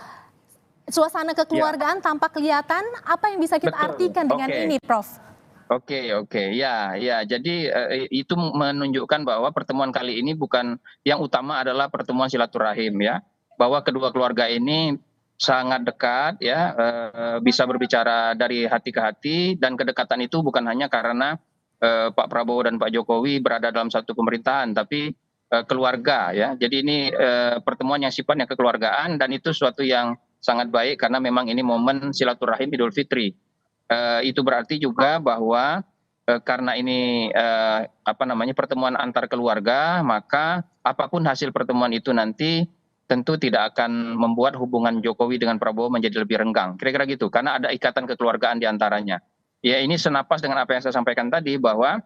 Speaker 1: Suasana kekeluargaan tampak kelihatan. Apa yang bisa kita artikan dengan ini, Prof?
Speaker 8: Oke, ya. Jadi itu menunjukkan bahwa pertemuan kali ini bukan yang utama adalah pertemuan silaturahim ya, bahwa kedua keluarga ini sangat dekat ya, bisa berbicara dari hati ke hati, dan kedekatan itu bukan hanya karena Pak Prabowo dan Pak Jokowi berada dalam satu pemerintahan, tapi keluarga ya. Jadi ini pertemuan yang sifatnya kekeluargaan, dan itu suatu yang sangat baik karena memang ini momen silaturahim Idul Fitri. Itu berarti juga bahwa karena ini pertemuan antar keluarga, maka apapun hasil pertemuan itu nanti tentu tidak akan membuat hubungan Jokowi dengan Prabowo menjadi lebih renggang. Kira-kira gitu, karena ada ikatan kekeluargaan di antaranya. Ya, ini senapas dengan apa yang saya sampaikan tadi, bahwa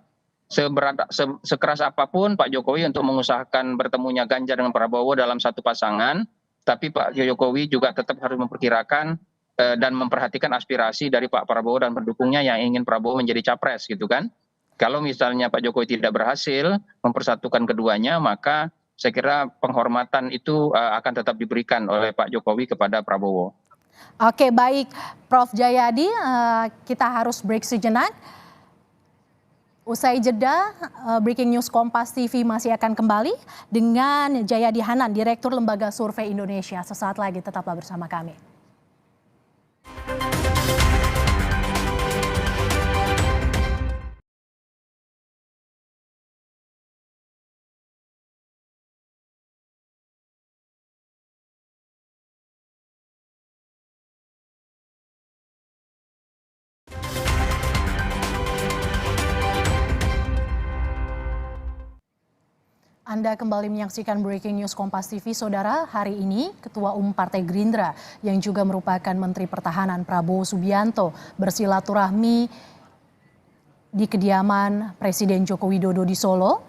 Speaker 8: sekeras apapun Pak Jokowi untuk mengusahakan bertemunya Ganjar dengan Prabowo dalam satu pasangan, tapi Pak Jokowi juga tetap harus memperkirakan dan memperhatikan aspirasi dari Pak Prabowo dan pendukungnya yang ingin Prabowo menjadi capres gitu kan. Kalau misalnya Pak Jokowi tidak berhasil mempersatukan keduanya, maka saya kira penghormatan itu akan tetap diberikan oleh Pak Jokowi kepada Prabowo.
Speaker 1: Oke, baik Prof. Jayadi, kita harus break sejenak. Usai jeda, Breaking News Kompas TV masih akan kembali dengan Jayadi Hanan, Direktur Lembaga Survei Indonesia. Sesaat lagi tetaplah bersama kami. Anda kembali menyaksikan Breaking News Kompas TV. Saudara, hari ini Ketua Umum Partai Gerindra yang juga merupakan Menteri Pertahanan Prabowo Subianto bersilaturahmi di kediaman Presiden Joko Widodo di Solo.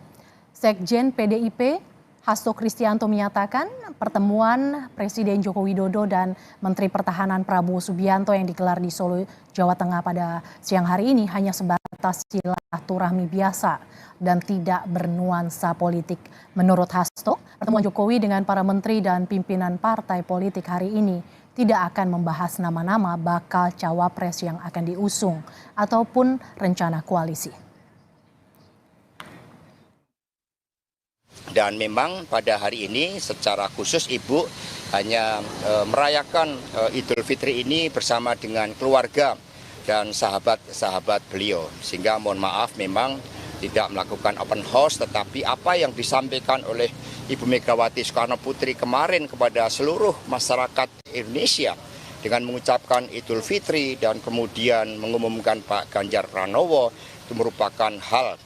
Speaker 1: Sekjen PDIP Hasto Kristianto menyatakan pertemuan Presiden Joko Widodo dan Menteri Pertahanan Prabowo Subianto yang digelar di Solo, Jawa Tengah pada siang hari ini hanya sebatas silaturahmi biasa dan tidak bernuansa politik. Menurut Hasto, pertemuan Jokowi dengan para menteri dan pimpinan partai politik hari ini tidak akan membahas nama-nama bakal cawapres yang akan diusung ataupun rencana koalisi.
Speaker 4: Dan memang pada hari ini secara khusus Ibu hanya merayakan Idul Fitri ini bersama dengan keluarga dan sahabat-sahabat beliau. Sehingga mohon maaf memang tidak melakukan open house, tetapi apa yang disampaikan oleh Ibu Megawati Soekarno Putri kemarin kepada seluruh masyarakat Indonesia dengan mengucapkan Idul Fitri dan kemudian mengumumkan Pak Ganjar Pranowo, itu merupakan hal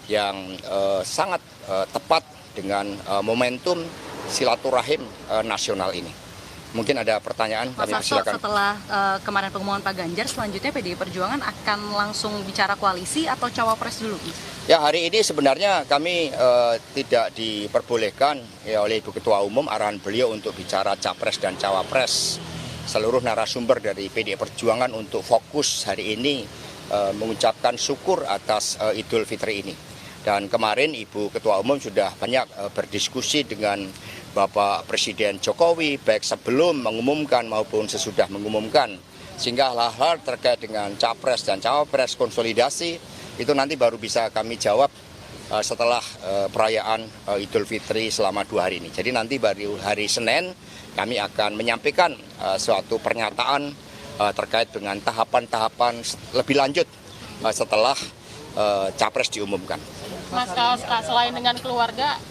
Speaker 4: yang sangat tepat dengan momentum silaturahim nasional ini. Mungkin ada pertanyaan,
Speaker 5: Mas Hasto, setelah kemarin pengumuman Pak Ganjar, selanjutnya PDI Perjuangan akan langsung bicara koalisi atau cawapres dulu?
Speaker 4: Ya, hari ini sebenarnya kami tidak diperbolehkan ya, oleh Ibu Ketua Umum, arahan beliau untuk bicara capres dan cawapres. Seluruh narasumber dari PDI Perjuangan untuk fokus hari ini mengucapkan syukur atas Idul Fitri ini. Dan kemarin Ibu Ketua Umum sudah banyak berdiskusi dengan Bapak Presiden Jokowi, baik sebelum mengumumkan maupun sesudah mengumumkan. Sehingga hal-hal terkait dengan capres dan cawapres konsolidasi, itu nanti baru bisa kami jawab setelah perayaan Idul Fitri selama 2 hari ini. Jadi nanti baru hari Senin kami akan menyampaikan suatu pernyataan terkait dengan tahapan-tahapan lebih lanjut setelah capres diumumkan.
Speaker 5: Mas, selain dengan keluarga,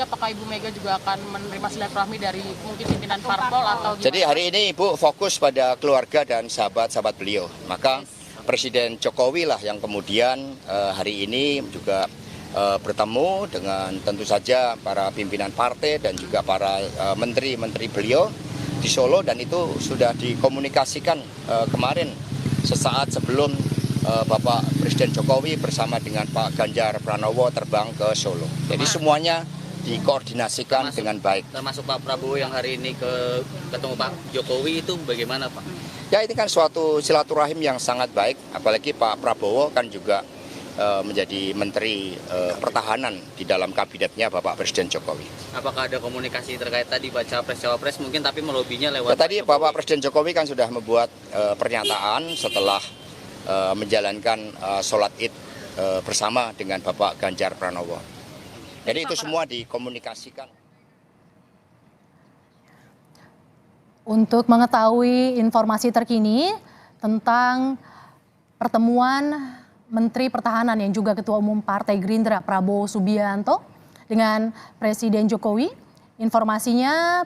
Speaker 5: apakah Ibu Mega juga akan menerima silaturahmi dari mungkin pimpinan parpol atau gimana?
Speaker 4: Jadi hari ini Ibu fokus pada keluarga dan sahabat-sahabat beliau. Maka Presiden Jokowi lah yang kemudian hari ini juga bertemu dengan tentu saja para pimpinan partai dan juga para menteri-menteri beliau di Solo, dan itu sudah dikomunikasikan kemarin sesaat sebelum Bapak Presiden Jokowi bersama dengan Pak Ganjar Pranowo terbang ke Solo. Jadi semuanya dikoordinasikan dengan baik.
Speaker 6: Termasuk Pak Prabowo yang hari ini ketemu Pak Jokowi itu bagaimana Pak?
Speaker 4: Ya ini kan suatu silaturahim yang sangat baik, apalagi Pak Prabowo kan juga menjadi Menteri Pertahanan di dalam kabinetnya Bapak Presiden Jokowi.
Speaker 6: Apakah ada komunikasi terkait tadi baca Cawapres mungkin tapi melobinya lewat
Speaker 4: Tadi Bapak Presiden Jokowi kan sudah membuat pernyataan setelah menjalankan sholat Id bersama dengan Bapak Ganjar Pranowo. Jadi itu semua dikomunikasikan.
Speaker 1: Untuk mengetahui informasi terkini tentang pertemuan Menteri Pertahanan yang juga Ketua Umum Partai Gerindra Prabowo Subianto dengan Presiden Jokowi, informasinya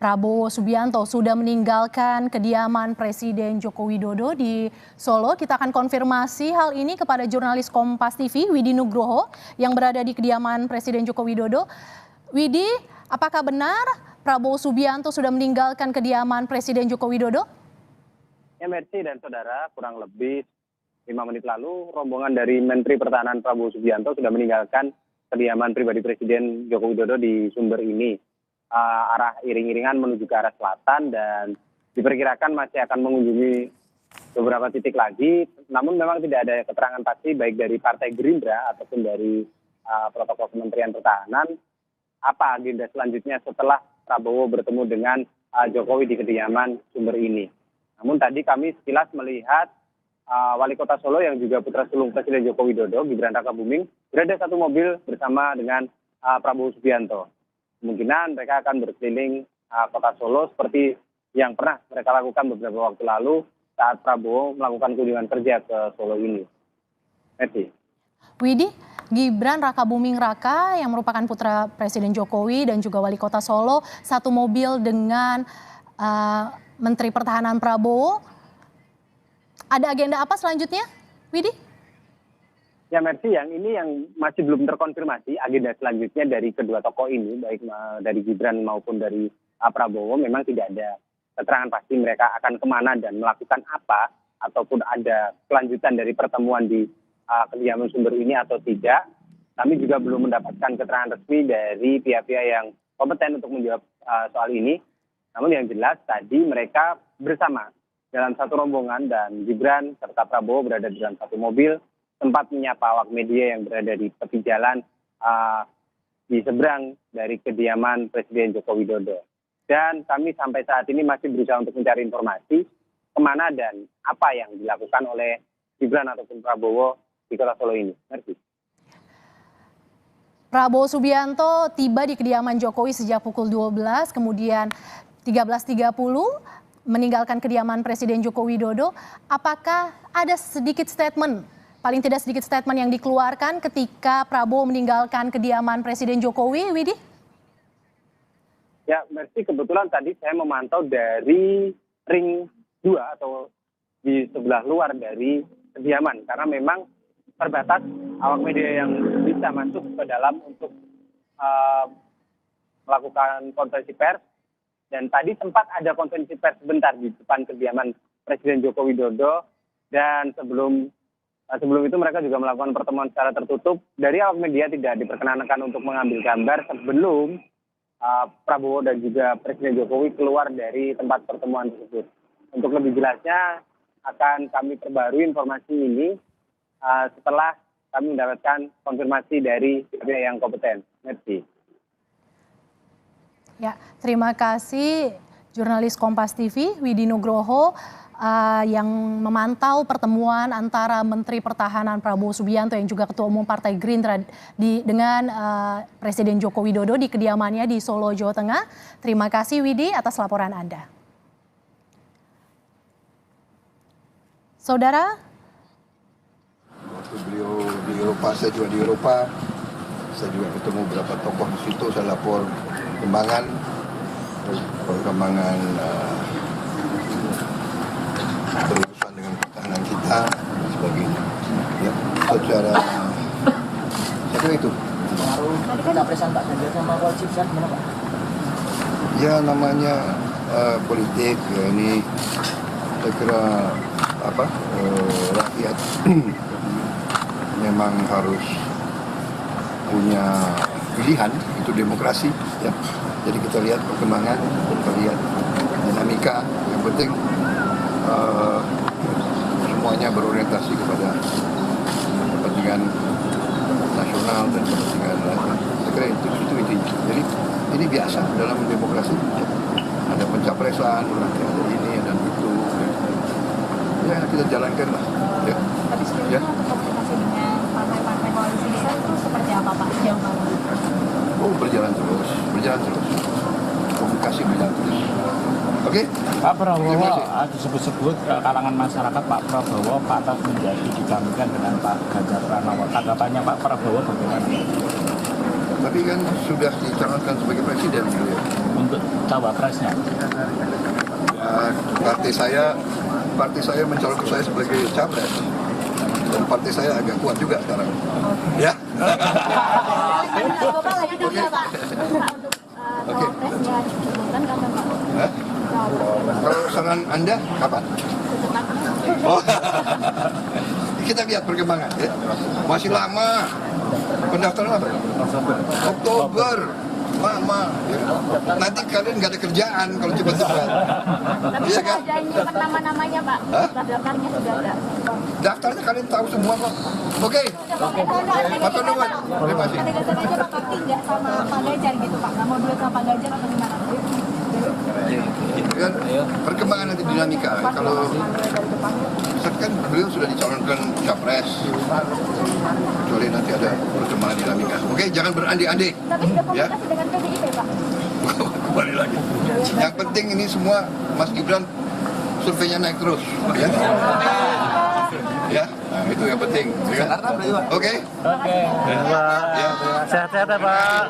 Speaker 1: Prabowo Subianto sudah meninggalkan kediaman Presiden Joko Widodo di Solo. Kita akan konfirmasi hal ini kepada jurnalis Kompas TV Widi Nugroho yang berada di kediaman Presiden Joko Widodo. Widi, apakah benar Prabowo Subianto sudah meninggalkan kediaman Presiden Joko Widodo?
Speaker 9: Ya, Mercy dan saudara, kurang lebih 5 menit lalu rombongan dari Menteri Pertahanan Prabowo Subianto sudah meninggalkan kediaman pribadi Presiden Joko Widodo di Sumber ini. Arah iring-iringan menuju ke arah selatan dan diperkirakan masih akan mengunjungi beberapa titik lagi. Namun memang tidak ada keterangan pasti baik dari Partai Gerindra ataupun dari protokol Kementerian Pertahanan apa agenda selanjutnya setelah Prabowo bertemu dengan Jokowi di kediaman Sumber ini. Namun tadi kami sekilas melihat Wali Kota Solo yang juga putra sulung Presiden Joko Widodo, Gibran Rakabuming, berada satu mobil bersama dengan Prabowo Subianto. Kemungkinan mereka akan berkeliling Kota Solo seperti yang pernah mereka lakukan beberapa waktu lalu saat Prabowo melakukan kunjungan kerja ke Solo ini. Mercy.
Speaker 1: Widi, Gibran Rakabuming Raka yang merupakan putra Presiden Jokowi dan juga Wali Kota Solo, satu mobil dengan Menteri Pertahanan Prabowo. Ada agenda apa selanjutnya, Widi?
Speaker 9: Ya, Mercy, yang ini yang masih belum terkonfirmasi agenda selanjutnya dari kedua tokoh ini, baik dari Gibran maupun dari Prabowo, memang tidak ada keterangan pasti mereka akan kemana dan melakukan apa, ataupun ada kelanjutan dari pertemuan di kediaman Sumber ini atau tidak. Kami juga belum mendapatkan keterangan resmi dari pihak-pihak yang kompeten untuk menjawab soal ini. Namun yang jelas tadi mereka bersama dalam satu rombongan dan Gibran serta Prabowo berada di dalam satu mobil, sempat menyapa awak media yang berada di tepi jalan di seberang dari kediaman Presiden Joko Widodo. Dan kami sampai saat ini masih berusaha untuk mencari informasi kemana dan apa yang dilakukan oleh Gibran ataupun Prabowo di Kota Solo ini. Merci.
Speaker 1: Prabowo Subianto tiba di kediaman Jokowi sejak pukul 12, kemudian 13.30 meninggalkan kediaman Presiden Joko Widodo. Apakah ada sedikit statement, paling tidak sedikit statement yang dikeluarkan ketika Prabowo meninggalkan kediaman Presiden Jokowi, Widi?
Speaker 9: Ya, Mercy, kebetulan tadi saya memantau dari ring 2 atau di sebelah luar dari kediaman. Karena memang terbatas awak media yang bisa masuk ke dalam untuk melakukan konferensi pers. Dan tadi sempat ada konferensi pers sebentar di depan kediaman Presiden Joko Widodo. Dan sebelum itu mereka juga melakukan pertemuan secara tertutup. Dari awak media tidak diperkenankan untuk mengambil gambar sebelum Prabowo dan juga Presiden Jokowi keluar dari tempat pertemuan tersebut. Untuk lebih jelasnya akan kami perbarui informasi ini setelah kami mendapatkan konfirmasi dari pihak yang kompeten. Merci.
Speaker 1: Ya, terima kasih jurnalis Kompas TV Widi Nugroho yang memantau pertemuan antara Menteri Pertahanan Prabowo Subianto yang juga Ketua Umum Partai Gerindra dengan Presiden Joko Widodo di kediamannya di Solo, Jawa Tengah. Terima kasih Widi atas laporan Anda. Saudara,
Speaker 10: waktu beliau di Eropa, saya juga di Eropa, saya juga ketemu beberapa tokoh di situ, saya lapor perkembangan berurusan dengan pertahanan kita dan sebagainya. Ya, secara saya kira itu.
Speaker 11: Pencapresan Pak Ganjar sama Pak Cipsa gimana Pak?
Speaker 10: Ya namanya politik ya, ini saya kira rakyat memang harus punya pilihan, itu demokrasi ya. Jadi kita lihat perkembangan, kita lihat dinamika. Yang penting semuanya berorientasi kepada kepentingan nasional dan kepentingan rakyat. Saya kira itu intinya. Jadi ini biasa dalam demokrasi. Ya. Ada pencapresan, nanti ada ini dan itu. Ya kita jalankan lah. Ya.
Speaker 12: Tapi sebelumnya untuk komunikasi dengan partai-partai koalisi besar itu seperti apa Pak? Sejauh mana?
Speaker 10: Oh berjalan terus. Komunikasi berjalan terus. Oke.
Speaker 13: Pak Prabowo disebut-sebut kalangan masyarakat Pak Prabowo patah menjadi digabungkan dengan Pak Ganjar Pranowo. Tanggapannya Pak Prabowo bagaimana?
Speaker 10: Tapi kan sudah dicalonkan sebagai presiden beliau.
Speaker 13: Untuk cawapresnya?
Speaker 10: Partai saya mencalonkan saya sebagai capres. Dan partai saya agak kuat juga sekarang. Ya.
Speaker 12: Bapak lagi kerja Pak. Untuk cawapresnya diumumkan kapan Pak?
Speaker 10: Kalau saran Anda kapan? Oh. Kita lihat perkembangan ya. Masih lama. Pendaftaran apa? Oktober. Lama. Ya. Nanti kalian nggak ada kerjaan kalau cepat-cepat.
Speaker 12: Tapi
Speaker 10: iya
Speaker 12: sudah
Speaker 10: kan?
Speaker 12: ada nyiapkan nama-namanya Pak. Daftarnya sudah ada.
Speaker 10: Daftarnya kalian tahu semua kok. Oke. Matur nuwun. Terima kasih.
Speaker 12: Ada aja Pak Bakti nggak sama Pak Ganjar gitu Pak? Nggak mau duet sama Pak Ganjar atau gimana?
Speaker 10: Kan perkembangan nanti dinamika. Kalau kan beliau sudah dicalonkan capres, kecuali nanti ada perkembangan dinamika. Oke, jangan berandai-andai.
Speaker 12: Tapi sudah komunikasi dengan PDIP Pak?
Speaker 10: Kembali lagi. Yang penting ini semua Mas Gibran surveinya naik terus. Ya, ya, nah, itu yang penting. Ya. Oke.
Speaker 13: Oke.
Speaker 10: Ya.
Speaker 13: Sehat-sehat ya Pak.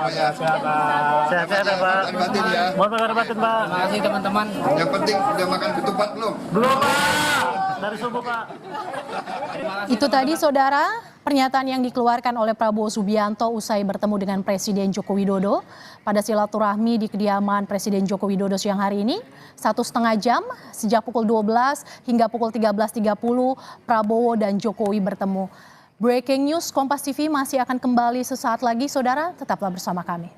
Speaker 10: Sehat-sehat ya Pak. Batin ya.
Speaker 13: Mohon maaf batin Pak.
Speaker 6: Terima kasih teman-teman.
Speaker 10: Yang penting udah makan ketupat belum?
Speaker 13: Belum Pak. Dari subuh Pak.
Speaker 1: Itu tadi saudara pernyataan yang dikeluarkan oleh Prabowo Subianto usai bertemu dengan Presiden Joko Widodo pada silaturahmi di kediaman Presiden Joko Widodo siang hari ini. 1,5 jam sejak pukul 12 hingga pukul 13.30 Prabowo dan Jokowi bertemu. Breaking News Kompas TV masih akan kembali sesaat lagi saudara, tetaplah bersama kami.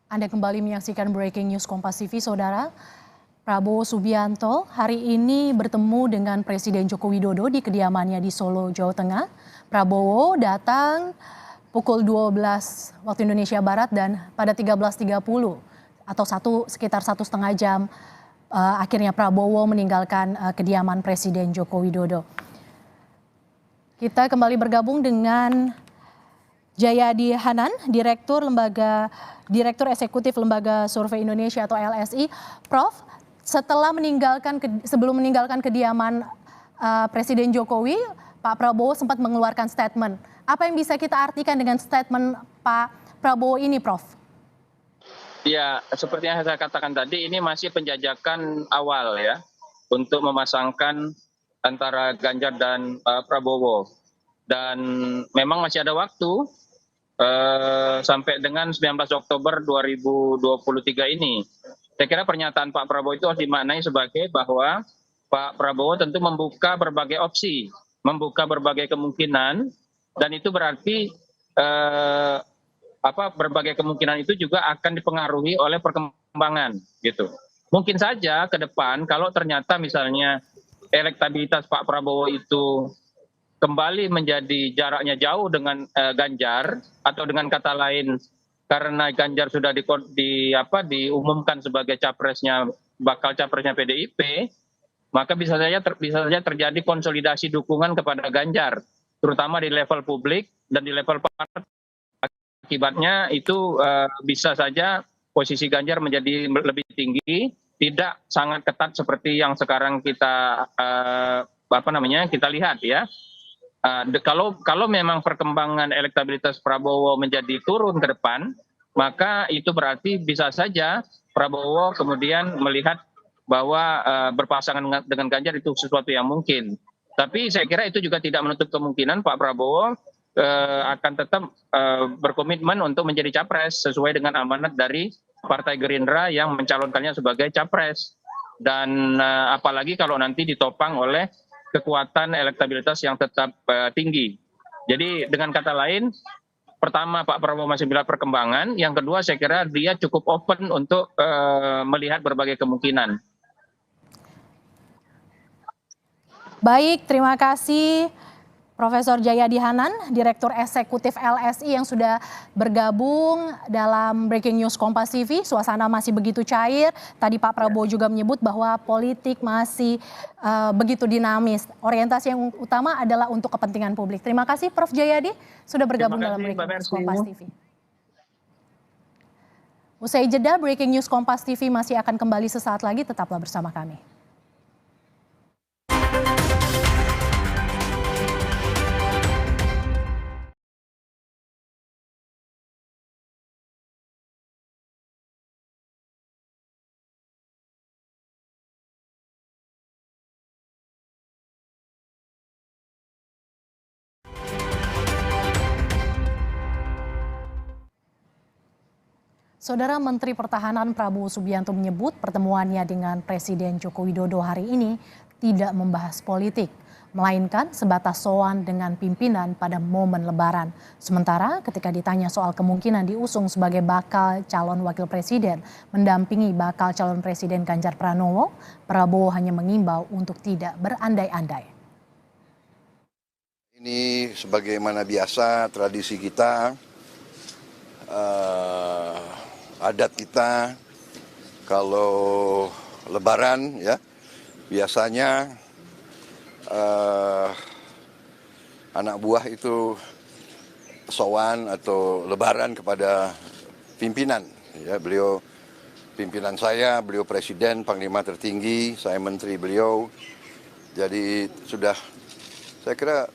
Speaker 1: Anda kembali menyaksikan Breaking News Kompas TV, saudara. Prabowo Subianto hari ini bertemu dengan Presiden Joko Widodo di kediamannya di Solo, Jawa Tengah. Prabowo datang pukul 12 waktu Indonesia Barat dan pada 13.30 atau sekitar 1,5 jam akhirnya Prabowo meninggalkan kediaman Presiden Joko Widodo. Kita kembali bergabung dengan Jayadi Hanan, Direktur Eksekutif Lembaga Survei Indonesia atau LSI. Prof, sebelum meninggalkan kediaman Presiden Jokowi, Pak Prabowo sempat mengeluarkan statement. Apa yang bisa kita artikan dengan statement Pak Prabowo ini, Prof?
Speaker 8: Ya, seperti yang saya katakan tadi, ini masih penjajakan awal ya, untuk memasangkan antara Ganjar dan Prabowo. Dan memang masih ada waktu sampai dengan 19 Oktober 2023 ini. Saya kira pernyataan Pak Prabowo itu harus dimaknai sebagai bahwa Pak Prabowo tentu membuka berbagai opsi, membuka berbagai kemungkinan, dan itu berarti berbagai kemungkinan itu juga akan dipengaruhi oleh perkembangan gitu. Mungkin saja ke depan kalau ternyata misalnya elektabilitas Pak Prabowo itu kembali menjadi jaraknya jauh dengan Ganjar, atau dengan kata lain karena Ganjar sudah diumumkan sebagai bakal capresnya PDIP, maka bisa saja terjadi konsolidasi dukungan kepada Ganjar, terutama di level publik dan di level partai. Akibatnya itu bisa saja posisi Ganjar menjadi lebih tinggi, tidak sangat ketat seperti yang sekarang kita kita lihat ya. Kalau memang perkembangan elektabilitas Prabowo menjadi turun ke depan, maka itu berarti bisa saja Prabowo kemudian melihat bahwa berpasangan dengan Ganjar itu sesuatu yang mungkin. Tapi saya kira itu juga tidak menutup kemungkinan Pak Prabowo akan tetap berkomitmen untuk menjadi capres sesuai dengan amanat dari Partai Gerindra yang mencalonkannya sebagai capres. Dan apalagi kalau nanti ditopang oleh kekuatan elektabilitas yang tetap tinggi. Jadi dengan kata lain, pertama Pak Prabowo masih melihat perkembangan, yang kedua saya kira dia cukup open untuk melihat berbagai kemungkinan.
Speaker 1: Baik, terima kasih Profesor Jayadi Hanan, Direktur Eksekutif LSI yang sudah bergabung dalam Breaking News Kompas TV. Suasana masih begitu cair. Tadi Pak Prabowo juga menyebut bahwa politik masih begitu dinamis. Orientasi yang utama adalah untuk kepentingan publik. Terima kasih Prof Jayadi sudah bergabung dalam Breaking News Kompas TV. Usai jeda, Breaking News Kompas TV masih akan kembali sesaat lagi. Tetaplah bersama kami. Saudara Menteri Pertahanan Prabowo Subianto menyebut pertemuannya dengan Presiden Joko Widodo hari ini tidak membahas politik, melainkan sebatas sowan dengan pimpinan pada momen Lebaran. Sementara ketika ditanya soal kemungkinan diusung sebagai bakal calon wakil presiden mendampingi bakal calon presiden Ganjar Pranowo, Prabowo hanya mengimbau untuk tidak berandai-andai.
Speaker 10: Ini sebagaimana biasa tradisi kita, adat kita kalau Lebaran ya biasanya anak buah itu sowan atau Lebaran kepada pimpinan. Ya, beliau pimpinan saya, beliau presiden, panglima tertinggi, saya menteri beliau. Jadi sudah saya kira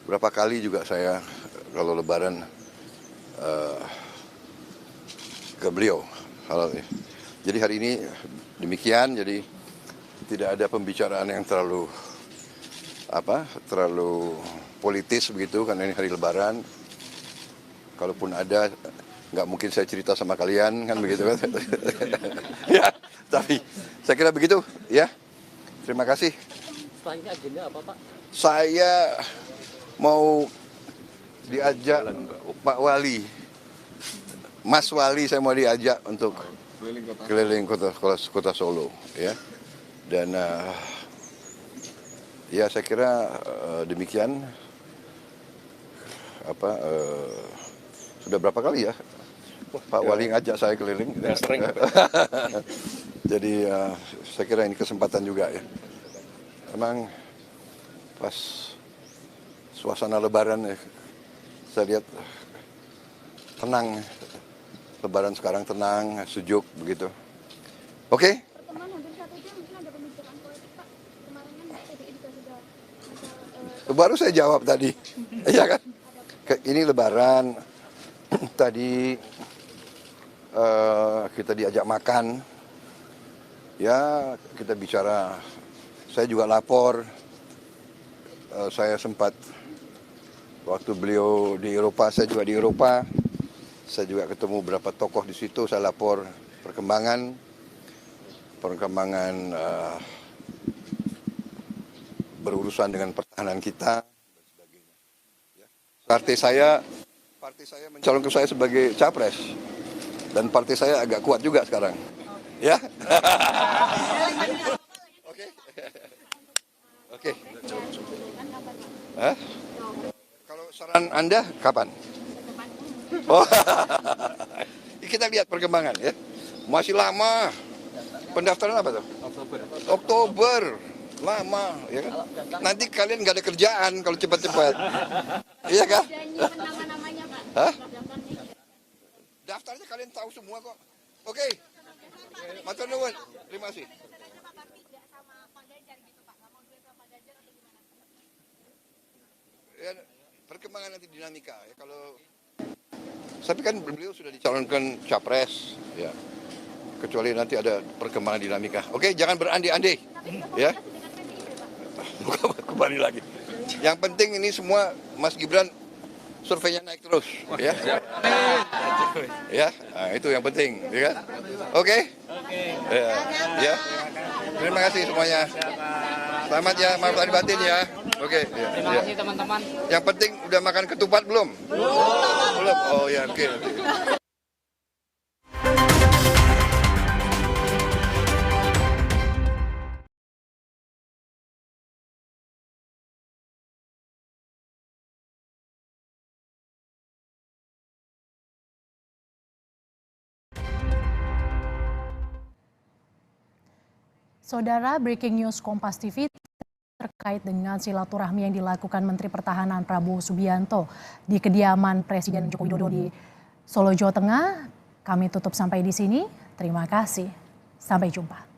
Speaker 10: berapa kali juga saya kalau Lebaran ke beliau. Jadi hari ini demikian, jadi tidak ada pembicaraan yang terlalu politis begitu karena ini hari Lebaran. Kalaupun ada, nggak mungkin saya cerita sama kalian kan begitu kan? Ya, tapi saya kira begitu ya. Terima kasih.
Speaker 6: Selanjutnya agenda apa Pak?
Speaker 10: Saya mau diajak Pak Wali, Mas Wali, saya mau diajak untuk keliling kota Solo, ya. Dan ya saya kira demikian. Sudah berapa kali ya Pak Wali ngajak saya keliling. Jadi saya kira ini kesempatan juga ya. Emang pas suasana Lebaran ya, saya lihat tenang. Lebaran sekarang tenang, sejuk begitu. Oke?
Speaker 12: Pertemuan hampir 1 jam, mungkin ada pembicaraan politik Pak. Kemarin kan PDI juga sudah
Speaker 10: Baru saya jawab tadi. Iya kan? Ini Lebaran. Tadi kita diajak makan. Ya, kita bicara. Saya juga lapor. Saya sempat waktu beliau di Eropa, saya juga di Eropa. Saya juga ketemu beberapa tokoh di situ, saya lapor perkembangan berurusan dengan pertahanan kita dan sebagainya. Ya. Partai saya mencalonkan saya sebagai capres dan partai saya agak kuat juga sekarang. Ya. Oke. Oke. Kalau saran Anda kapan? Oh, kita lihat perkembangan ya. Masih lama. Pendaftaran apa tuh? Oktober. Lama, ya kan? Nanti kalian nggak ada kerjaan kalau cepat-cepat. Iya kan? Hah? Daftarnya kalian tahu semua kok. Oke. Matur nuwun. Terima kasih. Ya, perkembangan nanti dinamika ya. Tapi kan beliau sudah dicalonkan capres, ya. kecuali nanti ada perkembangan dinamika. Oke, jangan berandai-andai, ya. Kembali lagi. Yang penting ini semua Mas Gibran surveinya naik terus, ya. Ya, nah, itu yang penting, ya kan? Oke. Ya. Terima kasih semuanya. Selamat ya, maaf lahir batin ya. Oke.
Speaker 6: Terima kasih teman-teman.
Speaker 10: Yang penting udah makan ketupat belum? Belum. Oh ya, oke.
Speaker 1: Saudara, breaking news Kompas TV terkait dengan silaturahmi yang dilakukan Menteri Pertahanan Prabowo Subianto di kediaman Presiden Joko Widodo di Solo, Jawa Tengah. Kami tutup sampai di sini. Terima kasih. Sampai jumpa.